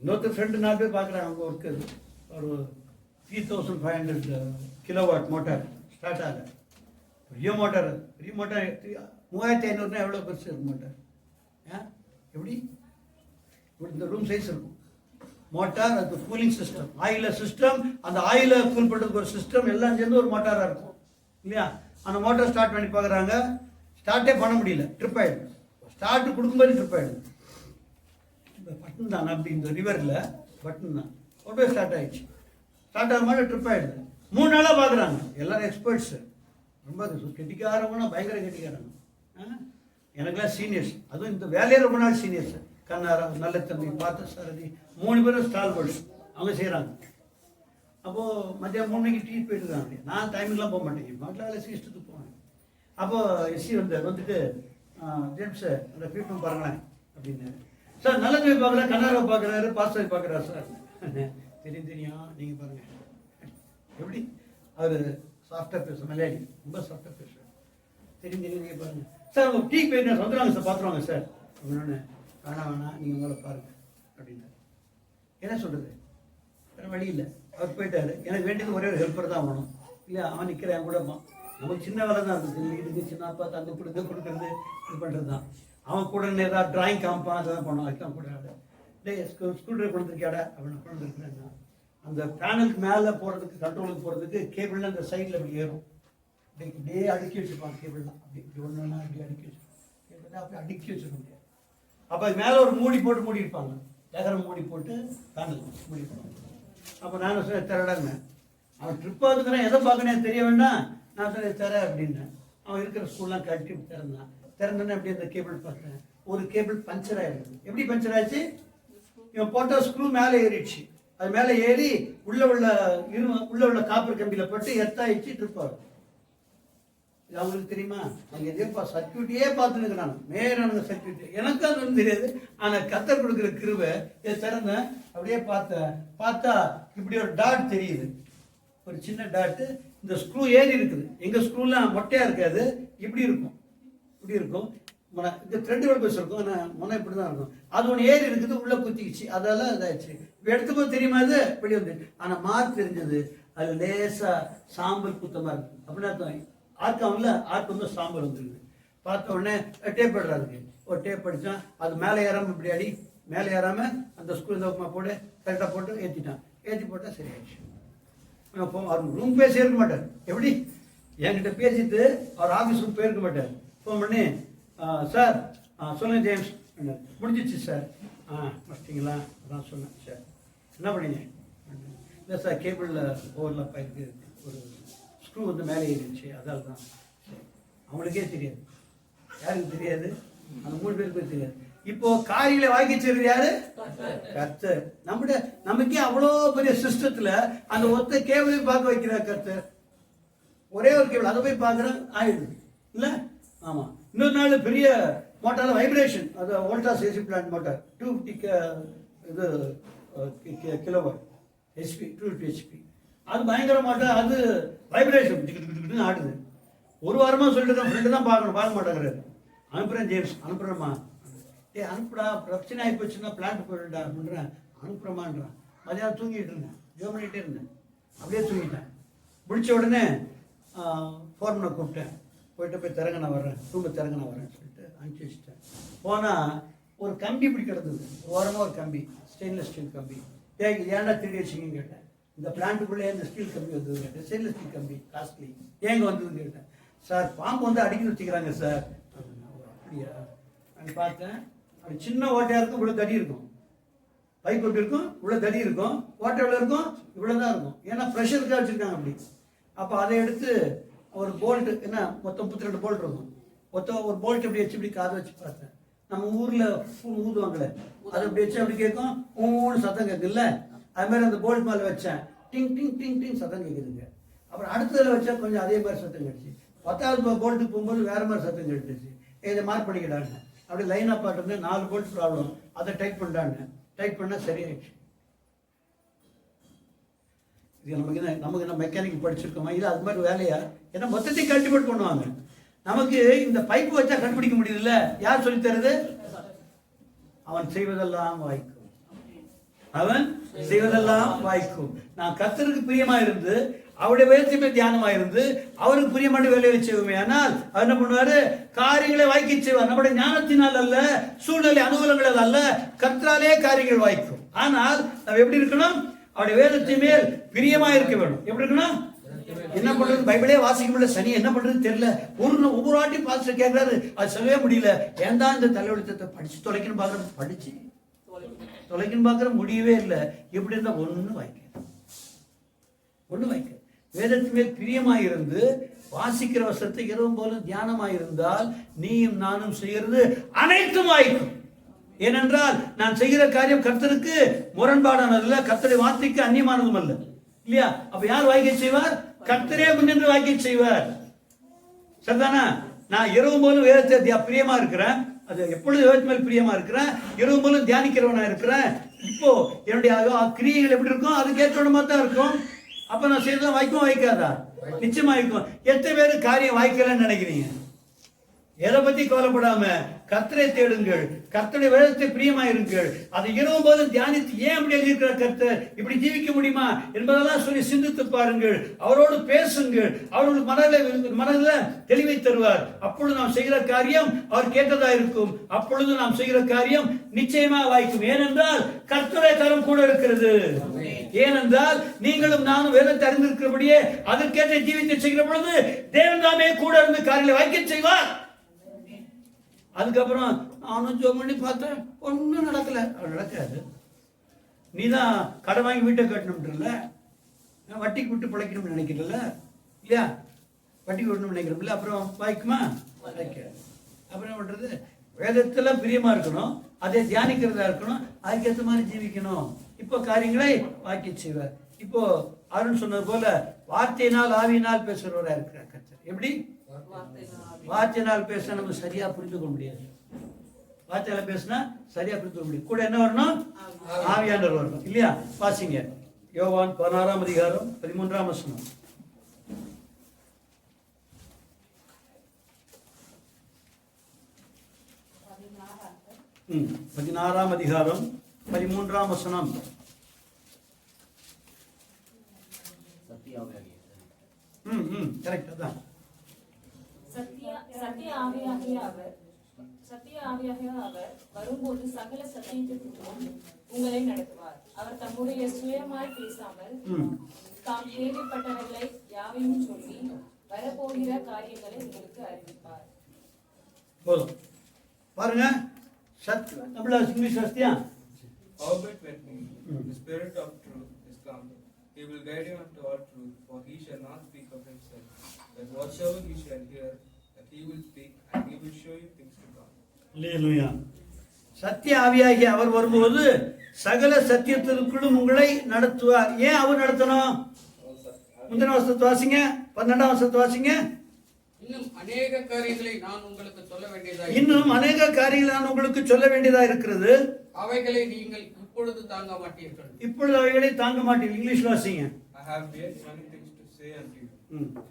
இன்னொருத்தர் ஃப்ரெண்டு 4 பேர் பார்க்குறாங்க. அவங்க ஒர்க்கு ஒரு 3500 கிலோவாட் மோட்டார் ஸ்டார்ட் ஆகல. பெரிய மோட்டார் 3500 எவ்வளோ பெருசு இருக்கும் மோட்டார்? எப்படி? இந்த ரூம் சைஸ் இருக்கும் மோட்டார். அது கூலிங் சிஸ்டம், ஆயிலர் சிஸ்டம், அந்த ஆயிலை கூல் பண்ணுறதுக்கு ஒரு சிஸ்டம், எல்லாம் சேர்ந்து ஒரு மோட்டாராக இருக்கும் இல்லையா? அந்த மோட்டார் ஸ்டார்ட் பண்ணி பார்க்குறாங்க, ஸ்டார்ட்டே பண்ண முடியல, ட்ரிப் ஆகிடுது. ஸ்டார்ட் கொடுக்கும்போது ட்ரிப் ஆகிடுது. பட்டன் தான், அப்படி இந்த ரிவரில் பட்டன் தான் உடனே ஸ்டார்ட் ஆகிடுச்சு. ஸ்டார்ட் ஆகிற மாதிரி ட்ரிப் ஆகிடுது. 3 நாளாக பார்க்குறாங்க. எல்லாரும் எக்ஸ்பர்ட்ஸு, ரொம்ப கெட்டிக்காரங்கன்னா பயங்கர கெட்டிக்காரங்க. எனக்குலாம் சீனியர்ஸ், அதுவும் இந்த வேலையே ரொம்ப நாள் சீனியர்ஸ். கண்ணாரா, நல்ல தம்பி, பார்த்த சாரதி, 3 பேரும் ஸ்டால் போர்ட்ஸ் அவங்க செய்கிறாங்க. அப்போது மத்தியானம் 3 மணிக்கு டீ போயிட்டுருக்காங்க. நான் டைமிங்லாம் போக மாட்டேங்க, மாட்டில் வேலை இஷ்டத்துக்கு போவேன். அப்போது எஸ்சி வந்துட்டு ஜேம்ஸ் அந்த பீப்பும் பாருங்களேன் அப்படின்னு. சார் நல்லது பார்க்குறாரு, கண்ணாரை பார்க்குறாரு, பாஸ்டர் பார்க்குறாரு சார். தெரியும் நீங்கள் பாருங்க எப்படி அவர் சாஃப்டாக பேசுகிற மலையாளி, ரொம்ப சாஃப்டாக பேசுகிறார். தெரியும் நீங்கள் பாருங்க சார். அவங்க டீ போயிருந்தா வந்துடுவாங்க சார், பார்த்துருவாங்க சார் அப்படின்னு. வேணாம் நீங்கள் உங்களை பாருங்க அப்படின்னு. என்ன சொல்கிறது, வேறு வழி இல்லை. அவர் போயிட்டாரு. எனக்கு வேண்டியது ஒரே ஒரு ஹெல்ப்பர் தான் வேணும் இல்லையா. அவன் நிற்கிறேன் கூட நமக்கு சின்ன வேலை தான் இருக்குது. இதுக்கு சின்ன பார்த்து அங்கே கொடுக்குறது இது பண்ணுறது தான். அவன் கூட ஏதாவது ட்ராயிங் காமிப்பான், அதெல்லாம் பண்ணுவான். அதுதான் கூட ஸ்கூல் ட்ரைவ் கொடுத்துருக்கியாடா அப்படின்னு கொடுத்துருக்கேன். அந்த பேனலுக்கு மேலே போகிறதுக்கு, கண்ட்ரோலுக்கு போகிறதுக்கு கேபிள்லாம் அந்த சைடில் அப்படி ஏறும். இப்படியே அடுக்கி வச்சுருப்பாங்க கேபிள்லாம். அப்படி இப்படி ஒன்றுனா அப்படி அடுக்கி வச்சுருப்பாங்க. கேபிள்லாம் அப்படி அடுக்கி வச்சுருக்க முடியாது. அப்போ அது மேலே ஒரு மூடி போட்டு மூடிருப்பாங்க, ஏகரம் மூடி போட்டு பேனல் மூடிருப்பாங்க. அப்போ நானும் சார் தரடாங்க, அவன் ட்ரிப் ஆகுதுங்கிறான், எதை பார்க்கணும் தெரிய வேண்டாம். நான் சொன்ன தர அப்படின்னேன். அவன் இருக்கிற ஸ்கூல்லாம் கட்டி திறந்தோன்னே அப்படியே அந்த கேபிள் பார்த்தேன். ஒரு கேபிள் பஞ்சர் ஆகிடுது. எப்படி பஞ்சர் ஆச்சு? இவன் போட்ட ஸ்க்ரூ மேலே ஏறிடுச்சு. அது மேலே ஏறி உள்ள உள்ள காப்பர் கம்பியில் போட்டு எத்தாயிடுச்சு, ட்ரிப் ஆகுது. இது அவங்களுக்கு தெரியுமா? அவங்க எதேப்பா சர்க்கியூட்டியே பார்த்துருக்குறாங்க, மேலான சர்க்கியூட். எனக்கு அது ஒன்றும் தெரியாது. ஆனால் கத்தர் கொடுக்குற கிருவை இதை திறந்தேன். அப்படியே பார்த்தா இப்படி ஒரு டாட் தெரியுது, ஒரு சின்ன டாட்டு. இந்த ஸ்க்ரூ ஏறி இருக்குது. எங்கள் ஸ்க்ரூலாம் மொட்டையாக இருக்காது, இப்படி இருக்கும், இப்படி இருக்கும். இந்த த்ரெட்டு வேலை பேசிருக்கும், ஆனால் முனை இப்படி தான் இருக்கும். அது ஒன்று ஏறி இருக்குது, உள்ளே குத்திக்கிச்சு, அதெல்லாம் இதாகிடுச்சு. இப்போ எடுத்துக்கும் தெரியுமா அது இப்படி வந்து. ஆனால் மார்க் தெரிஞ்சது, அது லேசாக சாம்பல் குத்தமாக இருக்குது. அப்படின்னா அர்த்தம் ஆர்க்காமல ஆர்க்கு வந்து சாம்பல் வந்துருக்குது. பார்த்த உடனே டேப் எடுறாதுக்கு ஒரு டேப் அடித்தான். அது மேலே ஏறாமல் இப்படி அடி, மேலே ஏறாமல் அந்த ஸ்கூல் தவக்கமாக போட்டு கரெக்டாக போட்டு ஏற்றிட்டான். ஏற்றி போட்டால் சரியாயிடுச்சு. அவர் ரூம் பேசி இருக்க மாட்டார். எப்படி என்கிட்ட பேசிட்டு அவர் ஆஃபீஸ் ரூம் போயிருக்க மாட்டார். ஃபோன் பண்ணி சார் சொல்லுங்கள் ஜேம்ஸ், முடிஞ்சிச்சு சார். முடிச்சிட்டிங்களா? அதான் சொன்னேன். சார் என்ன பண்ணீங்க? இல்லை சார் கேபிளில் ஓவர்லாப் ஆகிருக்கு, ஒரு ஸ்க்ரூ வந்து மேலே ஏறிடுச்சு, அதால் தான். அவங்களுக்கே தெரியாது, யாருக்கு தெரியாது, அந்த 3 பேருக்கும் தெரியாது. இப்போ காரிகளை வாங்கி செய்யறது யாரு? கர்த்தர். நமக்கே அவ்வளோ பெரிய சிஸ்டத்துல அந்த ஒத்த கேபிளை பார்க்க வைக்கிறார் கர்த்தர். ஒரே ஒரு கேபிள், அதை போய் பார்க்குறேன் ஆயிடுது இல்லை? ஆமாம். இன்னொரு நாள் பெரிய மோட்டார் வைப்ரேஷன், அது Voltas AC plant motor 250 kilowatt HP, 250 HP. அது பயங்கர மோட்டார், அது வைப்ரேஷன் ஆடுது. ஒரு வாரமாக சொல்லிட்டு தான், ஃப்ரெண்டு தான் பார்க்க மாட்டேங்கிறாரு. அனுப்புகிறேன் ஜேம்ஸ், அனுப்புகிறேம்மா. அனுப்புடா, பிரச்சனை ஆகி போச்சுன்னா பிளான்ட் போயிடுடா அப்படின்றேன். அனுப்புகிறமான்றான். மதியானம் தூங்கிட்டு இருந்தேன், ஜோ பண்ணிகிட்டே இருந்தேன். அப்படியே தூங்கிட்டேன். முடித்த உடனே ஃபோர்மனை கூப்பிட்டேன். போய் திறங்க நான் வர்றேன், திறங்க நான் வரேன்னு சொல்லிட்டு அனுப்பிச்சி வச்சுட்டேன். போனால் ஒரு கம்பி இப்படி கிடந்தது, ஓரமாக ஒரு கம்பி, ஸ்டெயின்லெஸ் ஸ்டீல் கம்பி. ஏன்டா திருடி வச்சிங்கன்னு கேட்டேன். இந்த பிளான்ட்டுக்குள்ளே இந்த ஸ்டீல் கம்பி வந்தது கேட்டேன். ஸ்டெயின்லெஸ் ஸ்டீல் கம்பி காஸ்ட்லி, ஏங்க வந்ததுன்னு கேட்டேன். சார் பாம்பு வந்து அடிக்கடி வச்சுக்கிறாங்க சார். அப்படியா? நான் பார்த்தேன். அப்படி சின்ன ஓட்டையாக இருக்கும், இவ்வளோ தடி இருக்கும். பைப் எப்படி இருக்கும், இவ்வளோ தடி இருக்கும். ஓட்டை எவ்வளோ இருக்கும், இவ்வளோ தான் இருக்கும். ஏன்னா ப்ரெஷருக்காக வச்சுருக்காங்க அப்படி. அப்போ அதை எடுத்து ஒரு போல்ட்டு, என்ன மொத்தம் 32 போல்ட் இருக்கும். ஒரு போல்ட் எப்படி வச்சு இப்படி காதை வச்சு பார்த்தேன். நம்ம ஊரில் ஊதுவாங்களே, அதை அப்படி வச்சு அப்படி கேட்கும், ஊன்னு சத்தம் கேட்குல்ல, அது மாதிரி அந்த போல்ட் மேலே வச்சேன். டிங் டிங் டிங் டிங் சத்தம் கேட்குதுங்க. அப்புறம் அடுத்ததில் வச்சா கொஞ்சம் அதே மாதிரி சத்தம் கேட்டுச்சு. 10வது போல்ட்டுக்கு போகும்போது வேறு மாதிரி சத்தம் கேட்டுச்சு. இதை மார்க் பண்ணிக்கிட்டாங்க. அப்படி லைனாக பாட்டுருந்தேன். 4 போல்ட் ப்ராப்ளம், அதை டைட் பண்ணிட்டாங்க. டைட் பண்ணால் சரியாயிடுச்சு. இது நமக்கு என்ன மெக்கானிக் படிச்சிருக்கோமா? இது அது மாதிரி வேலையா? ஏன்னா மொத்தத்தையும் கல்டிவேட் பண்ணுவாங்க. நமக்கு இந்த பைப்பு வச்சா கண்டுபிடிக்க முடியுதுல்ல. யார் சொல்லி தருது? அவன் செய்வதெல்லாம் வாய்க்கும், அவன் செய்வதெல்லாம் வாய்க்கும். நான் கர்த்தருக்கு பிரியமா இருந்து, அவருடைய வேதத்தின் தியானமா இருந்து, அவருக்கு பிரியமான வேலையை செய்வோமே. ஆனால் அவர் என்ன பண்ணுவாரு? காரியங்களை வாய்க்க செய்வார். நம்முடைய ஞானத்தினால் அல்ல, சூழ்நிலை அனுகூலங்கள் அல்ல, கர்த்தராலே காரியங்கள் வாய்க்கும். ஆனால் நம்ம எப்படி இருக்கணும்? அவருடைய வேதத்தின் மேல் பிரியமா இருக்க வேணும். எப்படி இருக்கணும்? என்ன பண்றது? பைபிளே வாசிக்க முடியல, சனி என்ன பண்றது தெரியல. ஒவ்வொரு வாட்டியும் பாஸ்டர் கேட்கிறாரு, அது சொல்லவே முடியல. ஏன்டா இந்த தலைவலித்தத்தை படிச்சு தொலைக்கணும் பாக்குறேன், படிச்சு தொலைக்கணும் பாக்குற முடியவே இல்லை. எப்படி இருந்தா ஒண்ணு வாய்க்க வேதத்தின் மேல் பிரியமாயிருந்து வாசிக்கிற வசத்தை இரவும் போல தியானமாயிருந்தால் நீயும் நானும் செய்கிறது அனைத்தும் வாய்க்கும். ஏனென்றால் நான் செய்கிற காரியம் கர்த்தருக்கு முரண்பாடானதல்ல, கர்த்தருடைய வார்த்தைக்கு அந்நியமானதும் அல்ல, இல்லையா? அப்ப யார் வாய்க்க செய்வார்? கர்த்தரே முன்னின்று வாய்க்க செய்வார். சரிதானா? நான் இரவு போலும் வேதத்தை பிரியமா இருக்கிறேன், அது எப்பொழுது வேதத்து மேல் பிரியமா இருக்கிறேன், இரவு போலும் தியானிக்கிறவனா இருக்கிறேன். இப்போ என்னுடைய கிரியைகள் எப்படி இருக்கும், அது கேட்கணுமா தான் இருக்கும். அப்ப நான் செய்யறதா வாய்க்கும் வாய்க்காதா? நிச்சயமா இருக்கும். எத்தனை பேர் காரியம் வாய்க்கலன்னு நினைக்கிறீங்க? எதை பத்தி கவலைப்படாம கர்த்தரை தேடுங்கள், கர்த்தருடைய வேதத்தை பிரியமாயிருங்கள். அதை இரவு போதும் தியானித்து ஏன் அப்படி எழுதியிருக்கிற கர்த்தர் இப்படி ஜீவிக்க முடியுமா என்பதெல்லாம் சொல்லி சிந்தித்து பாருங்கள். அவரோடு பேசுங்கள், அவரோட மனதில் தெளிவை தருவார். அப்பொழுது நாம் செய்கிற காரியம் அவர் கேட்டதா இருக்கும். அப்பொழுது நாம் செய்கிற காரியம் நிச்சயமா வாய்க்கும். ஏனென்றால் கர்த்தருடைய கரம் கூட இருக்கிறது. ஏனென்றால் நீங்களும் நானும் வேதத்தை அறிந்திருக்கிறபடியே அதற்கேற்ற ஜீவித்தை செய்கிற பொழுது தேவன் தாமே கூட இருந்து காரியங்களை வாய்க்க செய்வார். அதுக்கப்புறம் நானும் ஜோம் பண்ணி பார்த்தேன், ஒன்றும் நடக்கல. அது நடக்காது. நீ தான் கடை வாங்கி வீட்டை கட்டணும்ன்றல, வட்டிக்கு விட்டு பிழைக்கணும்னு நினைக்கிறல இல்லையா? வட்டிக்கு விடணும்னு நினைக்கிறோம்ல, அப்புறம் வாய்க்குமா? வாய்க்காது. அப்புறம் என்ன பண்றது? வேதத்துல பிரியமா இருக்கணும், அதை தியானிக்கிறதா இருக்கணும், அதுக்கேற்ற மாதிரி ஜீவிக்கணும். இப்போ காரியங்களை வாக்கி செய்வார். இப்போ அருண் சொன்னது போல வார்த்தையினால் ஆவியினால் பேசுறவரா இருக்கிறார் கர்த்தர். எப்படி? வார்த்தையினால் பேசினா நம்ம சரியா புரிந்து கொள்ள முடியாது. வார்த்தையில பேசினா சரியா புரிந்து கொள்ள முடியும். கூட என்ன வரணும்? ஆவியானவர் வரணும் இல்லையா? வாசிங்க யோவான் 16ஆம் அதிகாரம் 13ஆம் வசனம். 16ஆம் அதிகாரம் 13ஆம் வசனம். கரெக்ட். அதான் சத்திய ஆவியாகிய அவர் வரும்போது சகல சத்தியத்திற்கும் உங்களை நடத்துவார். அவர் தம்முடைய சுயமாய் பேசாமல் தாம் கேள்விப்பட்டவர்களை யாவையும் சொல்லி வரப்போகிற காரியங்களை உங்களுக்கு அறிவிப்பார். போதும் பாருங்க. நம்மள English Sathya. Howbeit when the Spirit of truth is come, he will guide you unto all truth, for he shall not speak of himself, but whatsoever he shall hear, that he will speak, and he will show you things to come. அல்லேலூயா. சத்திய ஆவியாகிய அவர் வரும்போது சகல சத்தியத்திற்குள்ளும் உங்களை நடத்துவார். ஏன் அவர் நடத்தணும்? முந்தின வசனத்தை வாசிங்க, 12ஆம் வசனத்தை வாசிங்க. இன்னும் அநேக காரியங்களை நான் உங்களுக்கு சொல்ல வேண்டியதா இருக்கிறது. அவைகளை நீங்கள் இப்பொழுது தாங்க மாட்டீர்கள். இப்பொழுது அவைகளை தாங்க மாட்டீர்கள். இங்கிலீஷ் வாசிங்க. I have yet many things to say unto you,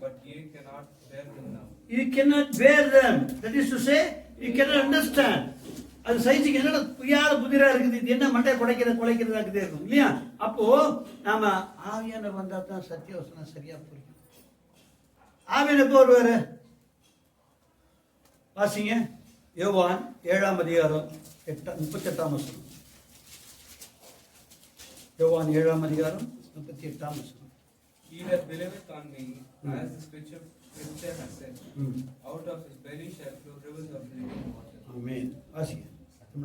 but ye cannot bear them now. You cannot bear them. That is to say, you cannot understand. அது சைஸுக்கு என்னடா புரியாத புதிரா இருக்குது, இது என்ன மண்டை குலைக்கிறதா இருக்கும் இல்லையா? அப்போ நாம ஆவியானவர் வந்தா தான் சத்திய வசனம் சரியா புரியும். ஆவியானவர் எப்போ வருவாரு? வாசிங்க யோவான் 7ஆம் அதிகாரம் 38ஆம் வசனம். யோவான் 7ஆம் அதிகாரம் 38ஆம் வசனம். He that believeth on me, as the scripture has said, out of his belly shall flow rivers of living water. ஆமென். வாசிங்க.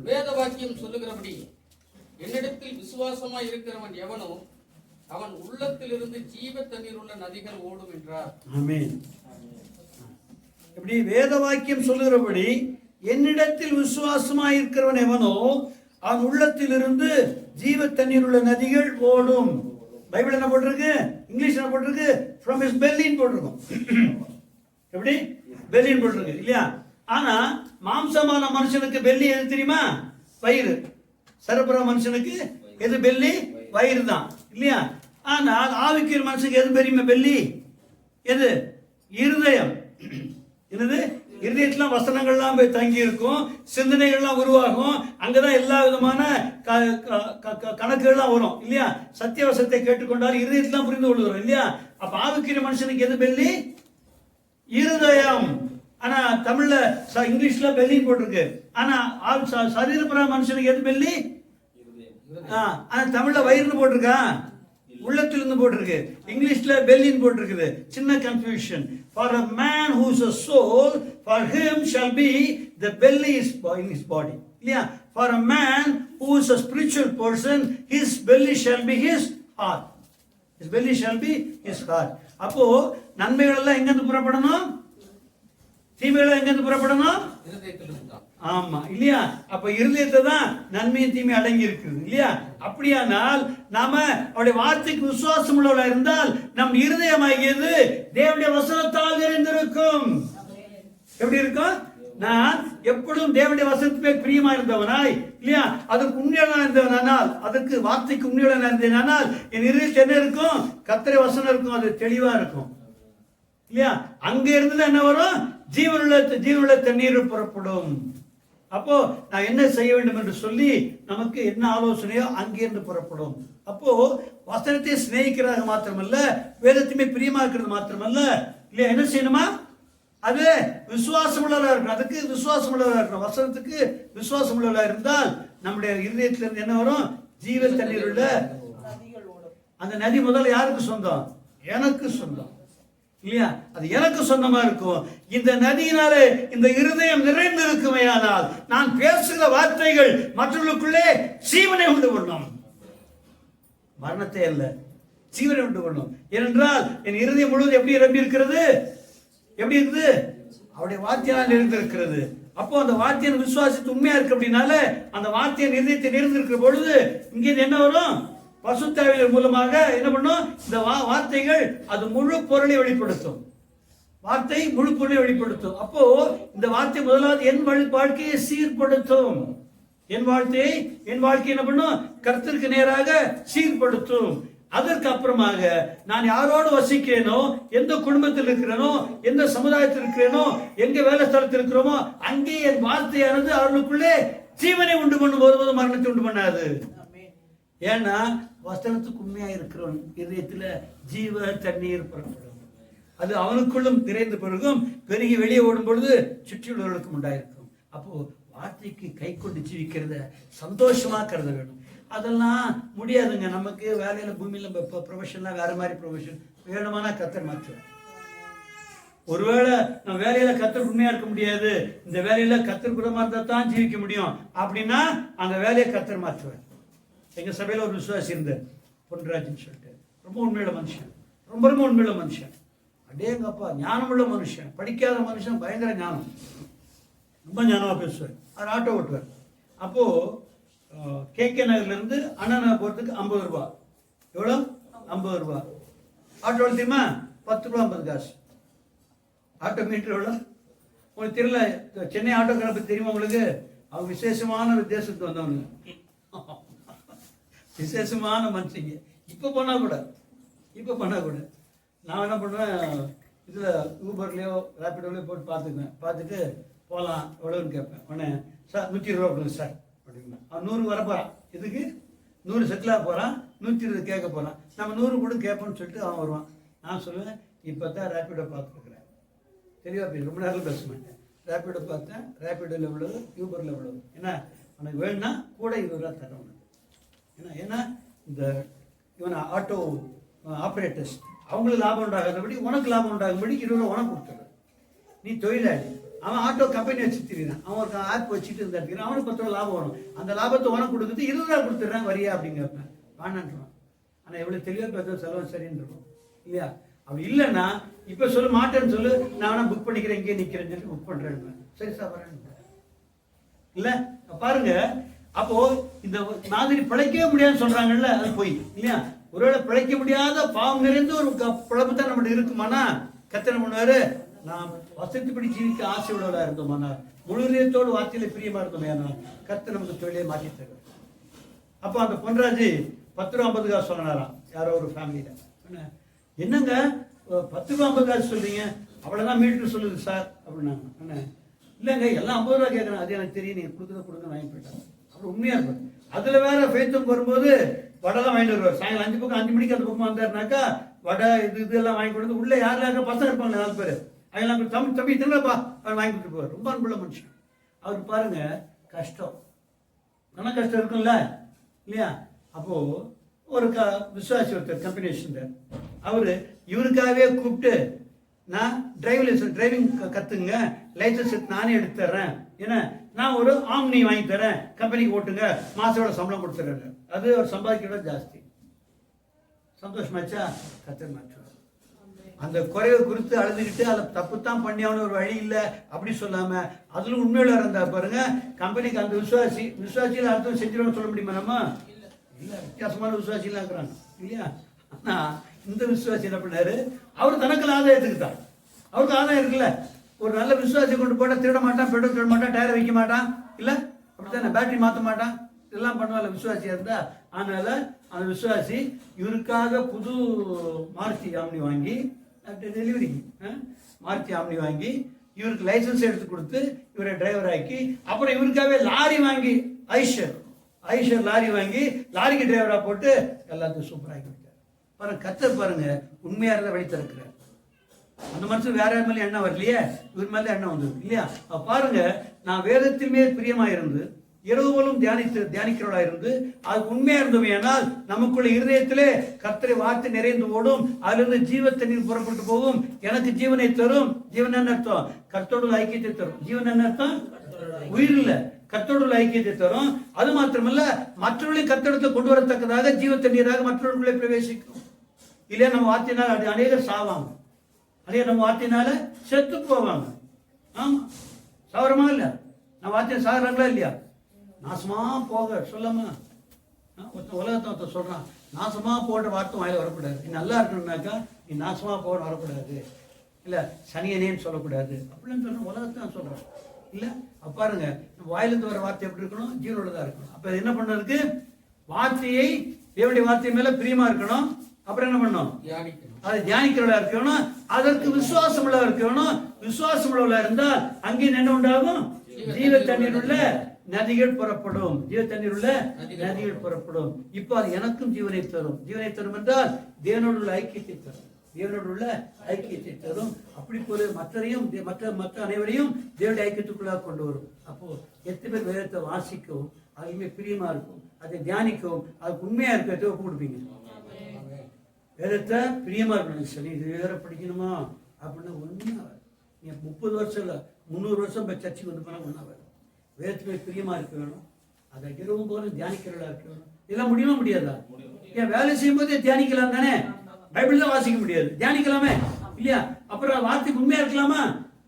வேத வாக்கியம் சொல்லுகிறபடி என்னிடத்தில் விசுவாசமாய் இருக்கிறவன் எவனோ அவன் உள்ளத்திலிருந்து ஜீவ தண்ணீர் உள்ள நதிகள் ஓடும் என்றார். ஆமென். இப்படி வேத வாக்கியம் சொல்லுகிறபடி என்னிடத்தில் விசுவாசமாய் இருக்கிறவன் எவனோ அவன் உள்ளத்திலிருந்து ஜீவ தண்ணீர் உள்ள நதிகள் ஓடும். பைபிள் என்ன போட்டிருக்கு? இங்கிலீஷ் என்ன போட்டிருக்கு? from his belly போட்டிருக்கும். எப்படி? பெல்லின்னு போட்டிருக்கு இல்லையா? ஆனா மாம்சமான மனுஷனுக்கு பெல்லி எது தெரியுமா? வயிறு. சரபுர மனுஷனுக்கு எது பெல்லி? வயிறு தான் இல்லையா? ஆனால் ஆவிக்குரிய மனுஷனுக்கு எது பெரியமா பெல்லி? எது? இருதயம். என்னது? இருதயத்துல வசனங்கள்லாம் போய் தங்கி இருக்கும், சிந்தனைகள்லாம் உருவாகும். அங்கதான் எல்லா விதமான கணக்குகள்லாம் வரும் இல்லையா? சத்தியவசத்தை கேட்டுக்கொண்டால் இருதயத்தெல்லாம் புரிந்து கொள்கிறோம் இல்லையா? அப்ப ஆவிக்குரிய மனுஷனுக்கு எது பெல்லி? இருதயம். ஆனா தமிழ்ல இங்கிலீஷ்ல பெல்லின்னு போட்டிருக்கு. ஆனா சரீரப்புற மனுஷனுக்கு எது பெல்லி? ஆனா தமிழ்ல வயிறுன்னு போட்டிருக்கா? உள்ளத்திலிருந்து போட்டிருக்கு. இங்கிலீஷ்ல பெல்லின்னு போட்டிருக்குது. சின்ன confusion. For a man who is a soul, for him shall be the belly is in his body. இல்லையா? For a man who is a spiritual person, his belly shall be his heart. His belly shall be his heart. அப்போ நன்மைகள் எல்லாம் எங்கிருந்து புறப்படணும்? தீமைகள் எங்கிருந்து புறப்படணும்? ஆமா இல்லையா? அப்ப இருதயத்தை தான் நன்மையும் தீமை அடங்கி இருக்குது இல்லையா? அப்படியானால் நாம அவருடைய வார்த்தைக்கு விசுவாசம் உள்ளவர்களா இருந்தால் நம் இருதயமாகியது தேவனுடைய வசனத்தால் நிறைந்திருக்கும். எப்படி இருக்கும்? நான் எப்பொழுதும் தேவனுடைய வசனத்துக்கு மேல் பிரியமா இருந்தவனாய், இல்லையா, அதுக்கு உண்மையான இருந்தவனால், அதுக்கு வார்த்தைக்கு உண்மையான இருந்தேனால் என் இருதயத்தில் என்ன இருக்கும்? கர்த்தருடைய வசனம் இருக்கும். அது தெளிவா இருக்கும், இல்லையா? அங்க இருந்து என்ன வரும்? ஜீவனுள்ள தண்ணீர் புறப்படும். அப்போ நான் என்ன செய்ய வேண்டும் என்று சொல்லி நமக்கு என்ன ஆலோசனையோ அங்கிருந்து புறப்படும். அப்போ வசனத்தை சிநேகிக்கிறாங்க மாத்திரமல்ல, வேதத்தையுமே பிரியமா இருக்கிறது மாத்திரமல்ல, இல்லையா, என்ன செய்யணுமா? அது விசுவாசம் உள்ளவராக இருக்கணும். அதுக்கு விசுவாசம் உள்ளவராக இருக்கணும். வசனத்துக்கு விசுவாசம் உள்ளவராக இருந்தால் நம்முடைய இருதயத்துல இருந்து என்ன வரும்? ஜீவ தண்ணீர் உள்ள அந்த நதி முதல்ல யாருக்கு சொந்தம்? எனக்கு சொந்தம், இல்லையா? அது எனக்கு சொந்தமா இருக்கும். இந்த நதியினாலே இந்த இருதயம் நிறைந்து இருக்குமையானால் நான் பேசுகிற வார்த்தைகள் மற்றவர்களுக்குள்ளே ஜீவனை உண்டு பண்ணும். மரணத்தை அல்ல, ஜீவனை உண்டு பண்ணும். ஏனென்றால் என் இருதயம் முழுவதும் எப்படி நிரம்பி இருக்கிறது? எப்படி இருக்குது? அவருடைய வார்த்தையால் நிறைந்திருக்கிறது. அப்போ அந்த வார்த்தையை விசுவாசித்து உண்மையா இருக்கு அப்படின்னால அந்த வார்த்தையை இருதயத்தை நிறைந்திருக்கிற பொழுது இங்கே என்ன வரும்? பசுத்தாவியின் மூலமாக என்ன பண்ணும்? இந்த வார்த்தைகள் அது முழு பொருளை வெளிப்படுத்தும். வார்த்தை முழு பொருளை வெளிப்படுத்தும். அப்போ இந்த வார்த்தை முதலாவது என் வாழ்க்கையை சீர்படுத்தும். என் வாழ்க்கை என்ன பண்ணும்? கர்த்தருக்கு நேராக சீர்படுத்தும். அதற்கு அப்புறமாக நான் யாரோடு வசிக்கிறேனோ, எந்த குடும்பத்தில் இருக்கிறேனோ, எந்த சமுதாயத்தில் இருக்கிறேனோ, எங்க வேலை ஸ்தலத்தில் இருக்கிறோமோ அங்கே என் வார்த்தையானது அவர்களுக்குள்ளே ஜீவனை உண்டு பண்ணும், ஒருபோதும் மரணத்தை உண்டு பண்ணாது. ஏன்னா வசனத்துக்கு உண்மையா இருக்கிறவன் இதயத்துல ஜீவ தண்ணீர் புறப்படும். அது அவனுக்குள்ளும் திரைந்த பிறகும் பெருகி வெளியே ஓடும் பொழுது சுற்றியுள்ளவர்களுக்கும் உண்டாயிருக்கும். அப்போ வார்த்தைக்கு கை கொண்டு ஜீவிக்கிறத சந்தோஷமா கருத வேண்டும். அதெல்லாம் முடியாதுங்க. நமக்கு வேலையில பூமியில ப்ரொஃபஷன்லாம் வேற மாதிரி ப்ரொஃபஷன் வேணுமானா கர்த்தர் மாற்றுவார். ஒருவேளை நம்ம வேலையில கர்த்தர் உண்மையா இருக்க முடியாது, இந்த வேலையில கர்த்தர் குணமா இருந்தா தான் ஜீவிக்க முடியும் அப்படின்னா அந்த வேலையை கர்த்தர் மாற்றுவார். எங்க சபையில ஒரு விசுவாசி இருந்தார், பொன்ராஜ்னு சொல்லிட்டு. ரொம்ப உண்மையுள்ள மனுஷன், ரொம்ப ரொம்ப உண்மையுள்ள மனுஷன். அடேங்கப்பா, ஞானமுள்ள மனுஷன், படிக்காத மனுஷன், பயங்கர ஞானம், ரொம்ப ஞானமா பேசுவார். அவர் ஆட்டோ ஓட்டுவார். அப்போ KK நகர்ல இருந்து அண்ணா நகர் போறதுக்கு 50 ரூபா. எவ்வளோ? 50 ரூபா. ஆட்டோ தெரியுமா? 10 ரூபா 50 காசு. ஆட்டோ மீட்டர் எவ்வளோ உங்களுக்கு தெரியல. சென்னை ஆட்டோ பற்றி தெரியுமா உங்களுக்கு? அவங்க விசேஷமான ஒரு தேசத்துக்கு வந்தவங்க, விசேஷமான மனுஷங்க. இப்போ பண்ணால் கூட நான் என்ன பண்ணுவேன், இதில் ஊபர்லேயோ ரேப்பிடோலையோ போட்டு பார்த்துட்டு போகலாம் எவ்வளோன்னு கேட்பேன். உடனே சார் 120 ரூபா கொடுங்க சார் அப்படின்னா அவன் 100 வர போகிறான். இதுக்கு 100 செட்டிலாக போகிறான், 120 கேட்க போகிறான். நம்ம 100 கூட கேட்போம்னு சொல்லிட்டு அவன் வருவான். நான் சொல்லுவேன், இப்போ தான் ரேப்பிடோ பார்த்துருக்குறேன், தெளிவாக பேச ரொம்ப நேரம் பேச மாட்டேன். ரேப்பிடோ பார்த்தேன், ரேப்பிடோவில் எவ்வளவு, யூபரில் எவ்வளவு, ஏன்னா உனக்கு வேணும்னா கூட 20 ரூபா தரேன் உனக்கு. ஏன்னா இந்த இவன் ஆட்டோ ஆப்ரேட்டர்ஸ் அவங்களுக்கு லாபம் உண்டாகாதபடி உனக்கு லாபம் உண்டாகும்படி 20 ரூபா உனக்கு கொடுத்துருவேன். நீ தொழிலாளி, அவன் ஆட்டோ கம்பெனி வச்சு தெரியுறான், அவன் ஒரு ஆப் வச்சுட்டு இருந்தா அவனுக்கு 10 ரூபா லாபம் வரும். அந்த லாபத்தை உனக்கு கொடுக்குறது 20 ரூபா கொடுத்துட்றேன் வரியா அப்படிங்கிறப்ப வானான்றான். ஆனால் எவ்வளோ தெளிவாக பேச செலவு சரின்னு இருக்கும் இல்லையா? அப்படி இல்லைன்னா இப்போ சொல்ல மாட்டேன்னு சொல்லு, நான் வேணா புக் பண்ணிக்கிறேன், இங்கே நிற்கிறேன்னு சொல்லி புக் பண்ணுறேன். சரி சார் வரேன் இல்லை பாருங்க. அப்போ இந்த மாதிரி பிழைக்கவே முடியாதுன்னு சொல்றாங்கல்ல, அது போய் இல்லையா? ஒருவேளை பிழைக்க முடியாத பாவம் நிறைந்த ஒரு பிழப்பு தான் நம்மகிட்ட இருக்குமானா கர்த்தர் என்ன பண்ணுவாரு? நாம் வசதிப்படி ஜீவிக்க ஆசை உள்ளவர்களாக இருந்தோமானா, முழு இதயத்தோடு வார்த்தையில பிரியமா இருந்தோம், கர்த்தர் நமக்கு தொழிலே மாற்றி தருவார். அப்போ அந்த பொன்ராஜ் 10 ரூபா 50 காசு சொன்னாராம் யாரோ ஒரு ஃபேமிலியில. என்னங்க 10 ரூபா 50 காசு சொல்றீங்க, அவ்வளோதான் மீட்டர் சொல்லுது சார் அப்படின்னாங்க. இல்லைங்க எல்லாம் 50 ரூபா கேட்குறேன், அது எனக்கு தெரியும், நீங்கள் கொடுங்க வாங்கி போயிட்டாங்க. அப்புறம் உண்மையா இருக்கும். அதுல வேற ஃபேத்தும் வரும்போது வடைலாம் வாங்கிட்டு வருவார். சாயங்காலம் 5 பக்கம் 5 மணிக்கு அந்த பக்கம் வந்தாருனாக்கா வடை இதெல்லாம் வாங்கி கொடுத்து உள்ள யாரும் பசங்க இருப்பாங்க 4 பேர், அதெல்லாம் தம்பி திரும்பப்பா அவர் வாங்கி கொடுத்து போவார். ரொம்ப அன்புள்ள மனுஷன். அவருக்கு பாருங்க கஷ்டம், நல்ல கஷ்டம் இருக்கும்ல இல்லையா? அப்போ ஒரு விசுவாசி ஒருத்தர் கம்பெனி வச்சிருந்தார். அவரு இவருக்காகவே கூப்பிட்டு, நான் டிரைவிங் கத்துங்க, லைசன்ஸ் நானே எடுத்து தர்றேன், ஏன்னா நான் ஒரு ஆம்னி வாங்கி தரேன், கம்பெனிக்கு ஓட்டுங்க, மாசோட சம்பளம் கொடுத்துறேன். அது அவர் சம்பாதிக்கிறத ஜாஸ்தி. சந்தோஷமாச்சா? கர்த்தர் மாற்றுவார். அந்த குறைவை குறித்து அழுதுகிட்டு அதில் தப்பு தான் பண்ணி அவனு ஒரு வழி இல்லை அப்படி சொல்லாம அதுல உண்மையில இருந்தா பாருங்க, கம்பெனிக்கு அந்த விசுவாசியில் அடுத்த செஞ்சிருவோம் சொல்ல முடியுமா? நம்ம இல்லை, வித்தியாசமான விசுவாசிலாம் இருக்கிறாங்க இல்லையா? ஆனா இந்த விசுவாசி என்ன பண்ணாரு, அவர் தனக்கு ஆதாயத்துக்கு தான், அவருக்கு ஆதாயம் இருக்குல்ல, ஒரு நல்ல விசுவாசி கொண்டு போட்டா திருட மாட்டான், பெட்ரோல் திருட மாட்டான், டயரை வைக்க மாட்டான், இல்ல அப்படித்தானே, பேட்டரி மாற்ற மாட்டான், இதெல்லாம் பண்ணுவாங்க விசுவாசியா இருந்தா. அதனால அந்த விசுவாசி இவருக்காக புது மாருதி ஆம்னி வாங்கி டெலிவரிக்கு மாருதி ஆம்னி வாங்கி இவருக்கு லைசன்ஸ் எடுத்து கொடுத்து இவரை டிரைவர் ஆக்கி, அப்புறம் இவருக்காகவே லாரி வாங்கி ஐஷர் லாரி வாங்கி லாரிக்கு டிரைவரா போட்டு எல்லாத்தையும் சூப்பராக ஆக்கி விட்டார். பாருங்க, கர்த்தர் பாருங்க உண்மையா இருந்தா வழி திறக்கிறார். அந்த மனுஷன் வேற மேலே எண்ணம் வரலையே, இவர் மேல எண்ணம் வந்தது இல்லையா? பாருங்க, நான் வேதத்தின் மேல் பிரியமா இருந்து இரவுகளும் தியானிக்கிறவளா இருந்து அது உண்மையா இருந்தோம். ஏனால் நமக்குள்ள இருதயத்திலே கர்த்தரை வார்த்தை நிறைந்து ஓடும், அதிலிருந்து ஜீவ தண்ணீர் புறப்பட்டு போகும், எனக்கு ஜீவனை தரும். ஜீவன் என்ன அர்த்தம்? கர்த்தரோட ஐக்கியத்தை தரும். ஜீவன் என்ன அர்த்தம்? உயிர் இல்ல, கர்த்தரோட ஐக்கியத்தை தரும். அது மாத்திரமல்ல, மற்றவர்களையும் கர்த்தரிடத்தை கொண்டு வரத்தக்கதாக ஜீவ தண்ணீராக மற்றவர்களுக்குள்ளே பிரவேசிக்கும். இல்லையா நம்ம வார்த்தையினால் அநேகர் சாவாங்க, அதே நம்ம வார்த்தையினால செத்து போவாங்க. ஆமா, சவரமா இல்ல? நான் வார்த்தையை சாகுறாங்களா இல்லையா? நாசமா போக சொல்லாமா? உலகத்தை சொல்றான், நாசமா போடுற வார்த்தை வாயில வரக்கூடாது. நீ நல்லா இருக்கணும்னாக்கா நீ நாசமா போட வரக்கூடாது, இல்ல சனியனேன்னு சொல்லக்கூடாது அப்படின்னு சொல்ற உலகத்தை நான் சொல்றேன் இல்ல. பாருங்க, வாயிலிருந்து வர வார்த்தை எப்படி இருக்கணும்? ஜீவனோடதான் இருக்கணும். அப்ப என்ன பண்ணதுக்கு வார்த்தையை, தேவனுடைய வார்த்தை மேல பிரியமா இருக்கணும். அப்புறம் என்ன பண்ணணும்? அதை தியானிக்கிறவளா இருக்கணும். அதற்கு விசுவாசம் உள்ளவா இருக்கணும். விசுவாசம் உள்ளவளா இருந்தால் அங்கே என்ன உண்டாகும்? ஜீவ தண்ணீர் உள்ள நதிகள் புறப்படும். ஜீவ தண்ணீர் உள்ள நதிகள் புறப்படும். இப்போ அது எனக்கும் ஜீவனை தரும். ஜீவனை தரும் என்றால் தேவனோடு உள்ள ஐக்கியத்தை தரும். தேவனோடு உள்ள ஐக்கியத்தை தரும். அப்படி போல மற்றையும் மற்ற அனைவரையும் தேவனுடைய ஐக்கியத்துக்குள்ளாக கொண்டு வரும். அப்போ எத்தனை பேர் வேதத்தை வாசிக்கவும் அதுமே பிரியமா இருக்கும், அதை தியானிக்கவும் அதுக்கு உண்மையா இருக்க ஒப்பு கொடுப்பீங்க. வேதத்தை பிரியமா இருக்கணும். சரி, இது வேற படிக்கணுமா அப்படின்னா ஒன்றும் நீ 30 வருஷம் இல்லை 300 வருஷம் போய் சர்ச்சைக்கு வந்து போனால் ஒன்றா வரும். வேதத்துமே பிரியமா இருக்க வேணும், அதை இரவும் போல தியானிக்கிறதா இருக்க வேணும். இதெல்லாம் முடியுமா முடியாதா? ஏன் வேலை செய்யும் போதே தியானிக்கலாம் தானே? பைபிள் தான் வாசிக்க முடியாது, தியானிக்கலாமே இல்லையா? அப்புறம் வார்த்தைக்கு உண்மையா இருக்கலாமா?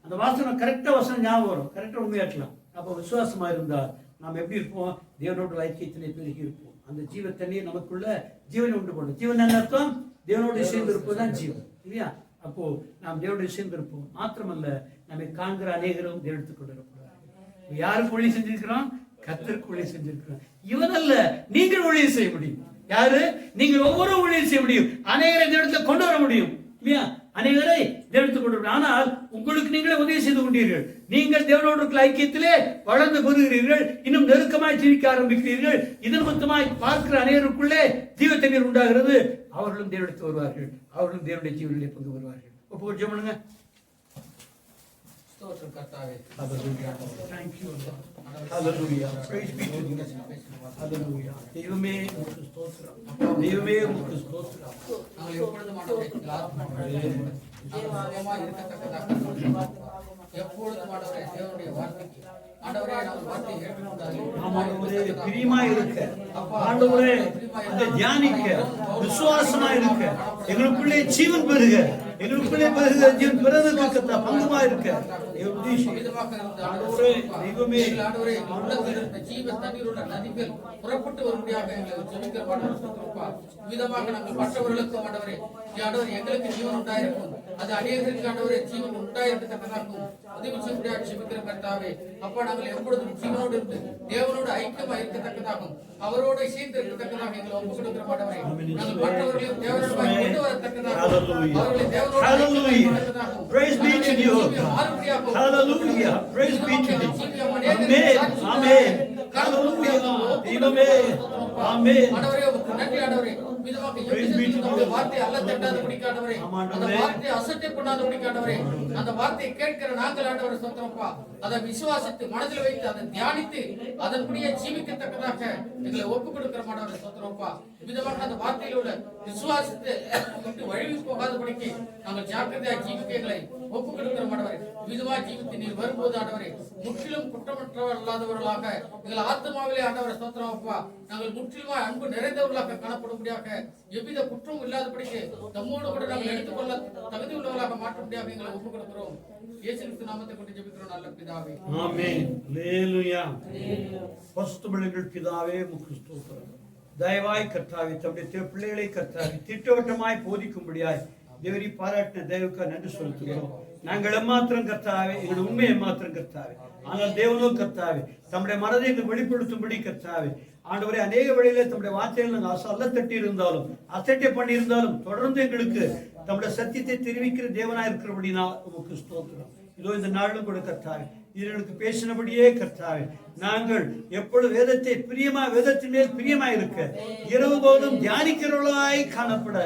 அந்த வாசனை கரெக்டா வசனம் ஞாபகம் வரும், கரெக்டா உண்மையா இருக்கலாம். அப்போ விசுவாசமா இருந்தால் நாம் எப்படி இருப்போம்? தேவனோட ஐக்கியத்திலே பெருகி இருப்போம். அந்த ஜீவ தண்ணீர் நமக்குள்ள ஜீவனை உண்டு பண்ணும். ஜீவன் என்ன அர்த்தம்? தேவனோடு சேர்ந்து இருப்பதுதான் ஜீவன் இல்லையா? அப்போ நாம் தேவனோடு சேர்ந்து இருப்போம். மாத்திரமல்ல, நம்மை காண்கிற அநேகரும் தேவத்துக் கொண்டு இருப்பார். யாருக்கு ஊழியம் செஞ்சிருக்கிறோம்? கர்த்தருக்கு ஊழியம் செஞ்சிருக்கிறோம். இவன் அல்ல, நீங்கள் ஊழியம் செய்ய முடியும். யாரு? நீங்கள் ஒவ்வொரு ஊழியம் செய்ய முடியும். அநேகரை தேவத்துல கொண்டு வர முடியும் இல்லையா? அநேகரை தேவத்துக் கொண்டு வர. ஆனால் உங்களுக்கு நீங்களே உதவி செய்து கொண்டீர்கள். நீங்கள் தேவனோடு ஐக்கியத்திலே வளர்ந்து வருகிறீர்கள், இன்னும் நெருக்கமாய் ஜீவிக்க ஆரம்பிக்கிறீர்கள். இதன் மொத்தமாய் பார்க்கிற அநேகருக்குள்ளே ஜீவ தண்ணீர் உண்டாகிறது. அவர்களும் தேவனுக்கு வருவார்கள், அவர்களும் தேவனுடைய ஜீவனிலே பங்கு வருவார்கள். ஒப்பு ஜெபம் பண்ணுங்க. Thank you, Lord. Hallelujah. Praise be to you. Hallelujah. தெய்வமே உமக்கு ஸ்தோத்திரம். தெய்வமே உமக்கு ஸ்தோத்திரம். நாங்கள் எப்பொழுதும் ஆண்டவரே எப்பொழுதும் ஆண்டவரே தேவனுடைய வார்த்தைக்கு ஆண்டவரே நாங்கள் வார்த்தையை கேட்கக்கூடாது. பிரியமா இருக்க ஆண்டவரே, அதை தியானிக்க விசுவாசமா இருக்க, எங்களுக்குள்ளே ஜீவன் பெருக, எங்களுக்குள்ளே பெருக ஜீவன் பிறகு பங்குமா இருக்க ஜீவ தண்ணீர் உள்ள நதிகள் புறப்பட்டு வரும்படியாக எங்களை ஜெபிக்கிற விதமாக நாங்கள் மற்றவர்களுக்கும் ஆண்டவரே எங்களுக்கு ஜீவன் உண்டாயிருக்கும், அது அநேகருக்கு ஆண்டவரே ஜீவன் உண்டாயிருக்கத்தக்கதாகும் உதவி செய்ய ஜெபிக்கிற கர்த்தாவே. அப்பா, நாங்கள் எப்பொழுதும் ஜீவனோடு இருந்து தேவனோடு ஐக்கியமா இருக்கத்தக்கதாகும், அவரோடு சேர்ந்து இருக்கத்தக்கதாக எங்களை ஒப்புக் கொடுக்கிற மாட்டவரே. நாங்கள் மற்றவர்களையும் தேவனோடு கொண்டு வரத்தக்கதாகும், அவர்களை தேவனோடு Praise be to you. Hallelujah. Praise be to you. Amen. Amen. Hallelujah. Amen. Amen. நன்றி ஆண்டவரே. விதமாக வார்த்தை அல்ல தட்டாத பிடிக்காதவரே, அந்த வார்த்தை அசட்டை பண்ணாத பிடிக்காதவரே, அந்த வார்த்தையை கேட்கிற நாங்கள் ஆண்டவரை சொந்தப்பா அதை விசுவாசித்து மனதில் வைத்து அதை தியானித்து அதன்படியே ஜீவிக்கத்தக்கதாக எங்களை ஒப்புக் கொடுக்கிற மாட்டவரை சொந்தப்பா. விதமாக அந்த வார்த்தையில் உள்ள விசுவாசத்தை வழி போகாதபடிக்கு நாங்கள் ஜாக்கிரதையா ஜீவிக்க எங்களை ஒப்புக் கொடுக்கிற மாட்டவரை. விதமா ஜீவித்து நீர் வரும்போது ஆண்டவரை முற்றிலும் குற்றமற்றவர் அல்லாதவர்களாக எங்கள் ஆத்மாவிலே ஆண்டவரை சொந்தப்பா நாங்கள் முற்றிலுமா அன்பு நிறைந்தவர்களாக காணப்படும்படியாக எவ்வித குற்றமும் இல்லாதபடிக்கு நம்மோடு கூட நாங்கள் எடுத்துக்கொள்ள தகுதி உள்ளவர்களாக மாற்றும்படியாக எங்களை ஒப்புக் கொடுக்கிறோம். இயேசு கிறிஸ்து நாமத்தை கொண்டு ஜெபிக்கிறோம் நல்ல பிதாவே. ஆமென். அல்லேலூயா. பரிசுத்தமுள்ள பிதாவே, உமக்கு ஸ்தோத்திரம். தயவாய் கர்த்தாவே, தம்முடைய பிள்ளைகளை கர்த்தாவே திட்டவட்டமாய் போதிக்கும்படியாய் தேவரி பாராட்டின தேவக்கு நன்றி செலுத்துகிறோம். நாங்கள் எம்மாத்திரம் கர்த்தாவே, எங்கள் உண்மை எம்மாத்திரம் கர்த்தாவே, ஆனால் தேவனோ கர்த்தாவே தம்முடைய மனதை எங்களுக்கு வெளிப்படுத்தும்படி கர்த்தாவே ஆண்டவரே அநேக வழியிலே தம்முடைய வார்த்தைகள் நாங்கள் அல்ல தட்டி இருந்தாலும் அசட்டை பண்ணி இருந்தாலும் தொடர்ந்து எங்களுக்கு தம்முடைய சத்தியத்தை தெரிவிக்கிற தேவனாய் இருக்கிறபடினா உமக்கு ஸ்தோத்திரம். இதோ இந்த நாளும் கூட கர்த்தாவே இதற்கு பேசினபடியே கர்த்தாவே நாங்கள் எப்பொழுது வேதத்தின் மேல் பிரியமா இருக்க இரவு போதும் தியானிக்கிறவர்களாய் காணப்பட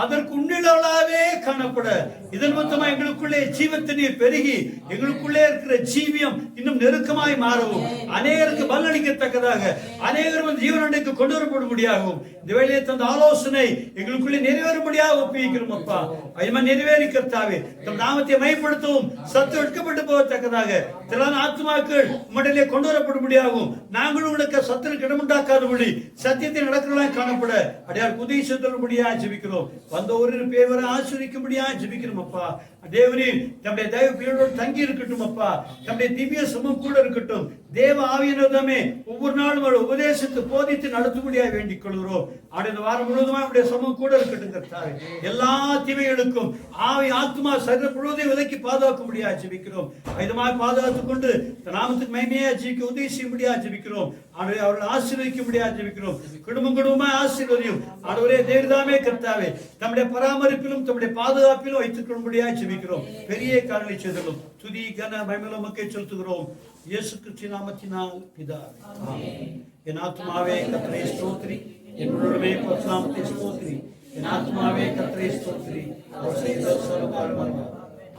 அதற்கு உண்மையுள்ளவர்களாவே காணப்பட இதன் மொத்தமா எங்களுக்குள்ளே ஜீவத்தினீர் பெருகி எங்களுக்குள்ளே இருக்கிற ஜீவியம் இன்னும் நெருக்கமாய் மாறவும் அநேகருக்கு பலனளிக்கத்தக்கதாக அநேகரும் ஜீவனடைக்கு கொண்டு வரப்படும்படியாகவும் இந்த வேளையை தந்த ஆலோசனை எங்களுக்குள்ளே நிறைவேறும்படியாக ஒப்புவிக்கிறோம் அப்பா. அதுமா நிறைவேறி கர்த்தாவே தம் நாமத்தை மையப்படுத்தவும் சத்து எடுக்கப்பட்டு போகத்தக்கதாக திரளான ஆத்துமாக்கள் உம்மிடையிலே கொண்டு வரப்படும்படியாகவும் நாங்களும் உங்களுக்கு சத்துருக்கு இடமுண்டாக்காதபடி சத்தியத்தை நடக்கிறவர்களாய் காணப்பட அடையார் புதிய சொல்லும்படியா ஜெபிக்கிறோம். வந்த ஒரு பேர் வர ஆசிரிக்கும்படியா ஜெபிக்கிறோம் அப்பா. தேவனின் தம்முடைய தெய்வ பிள்ளைகளோடு தங்கி இருக்கட்டும் அப்பா. தம்முடைய திவ்ய சமம் கூட இருக்கட்டும். தேவ ஆவியினதாமே ஒவ்வொரு நாளும் உபதேசத்தை போதித்து நடத்தும்படியா வேண்டிக் கொள்கிறோம். இந்த வாரம் முழுவதுமா நம்முடைய சமம் கூட இருக்கட்டும் கர்த்தாவே. எல்லா தீமைகளுக்கும் ஆவி ஆத்மா சரீர முழுவதையும் விலக்கி பாதுகாக்கும்படியா ஜெபிக்கிறோம். இதுமாய் பாதுகாத்துக் கொண்டு நாமத்துக்கு மகிமையா ஜெபிக்க உதவி செய்யும்படியா ஜெபிக்கிறோம். அவர்கள் ஆசீர்வதிக்கும்படியா ஜெபிக்கிறோம். குடும்பமா ஆசீர்வதியும் ஆண்டவரே தேவதாமே கர்த்தாவே தம்முடைய பராமரிப்பிலும் தம்முடைய பாதுகாப்பிலும் வைத்துக் கொள்ளும்படியா ஜெபிக்கிறோம். பெரிய காரணங்களை செய்தலும் துதி கன மகிமை உமக்கே செலுத்துகிறோம். இயேசு கிறிஸ்து நாமத்தினால் பிதாவே ஆமென். என் ஆத்துமாவே கர்த்தரை ஸ்தோத்திரி, என் முழுமே பரிசுத்தநாமத்தை ஸ்தோத்திரி. என் ஆத்துமாவே கர்த்தரை ஸ்தோத்திரி, அவர் செய்த சகல உபகாரங்களும்.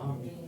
ஆமென்.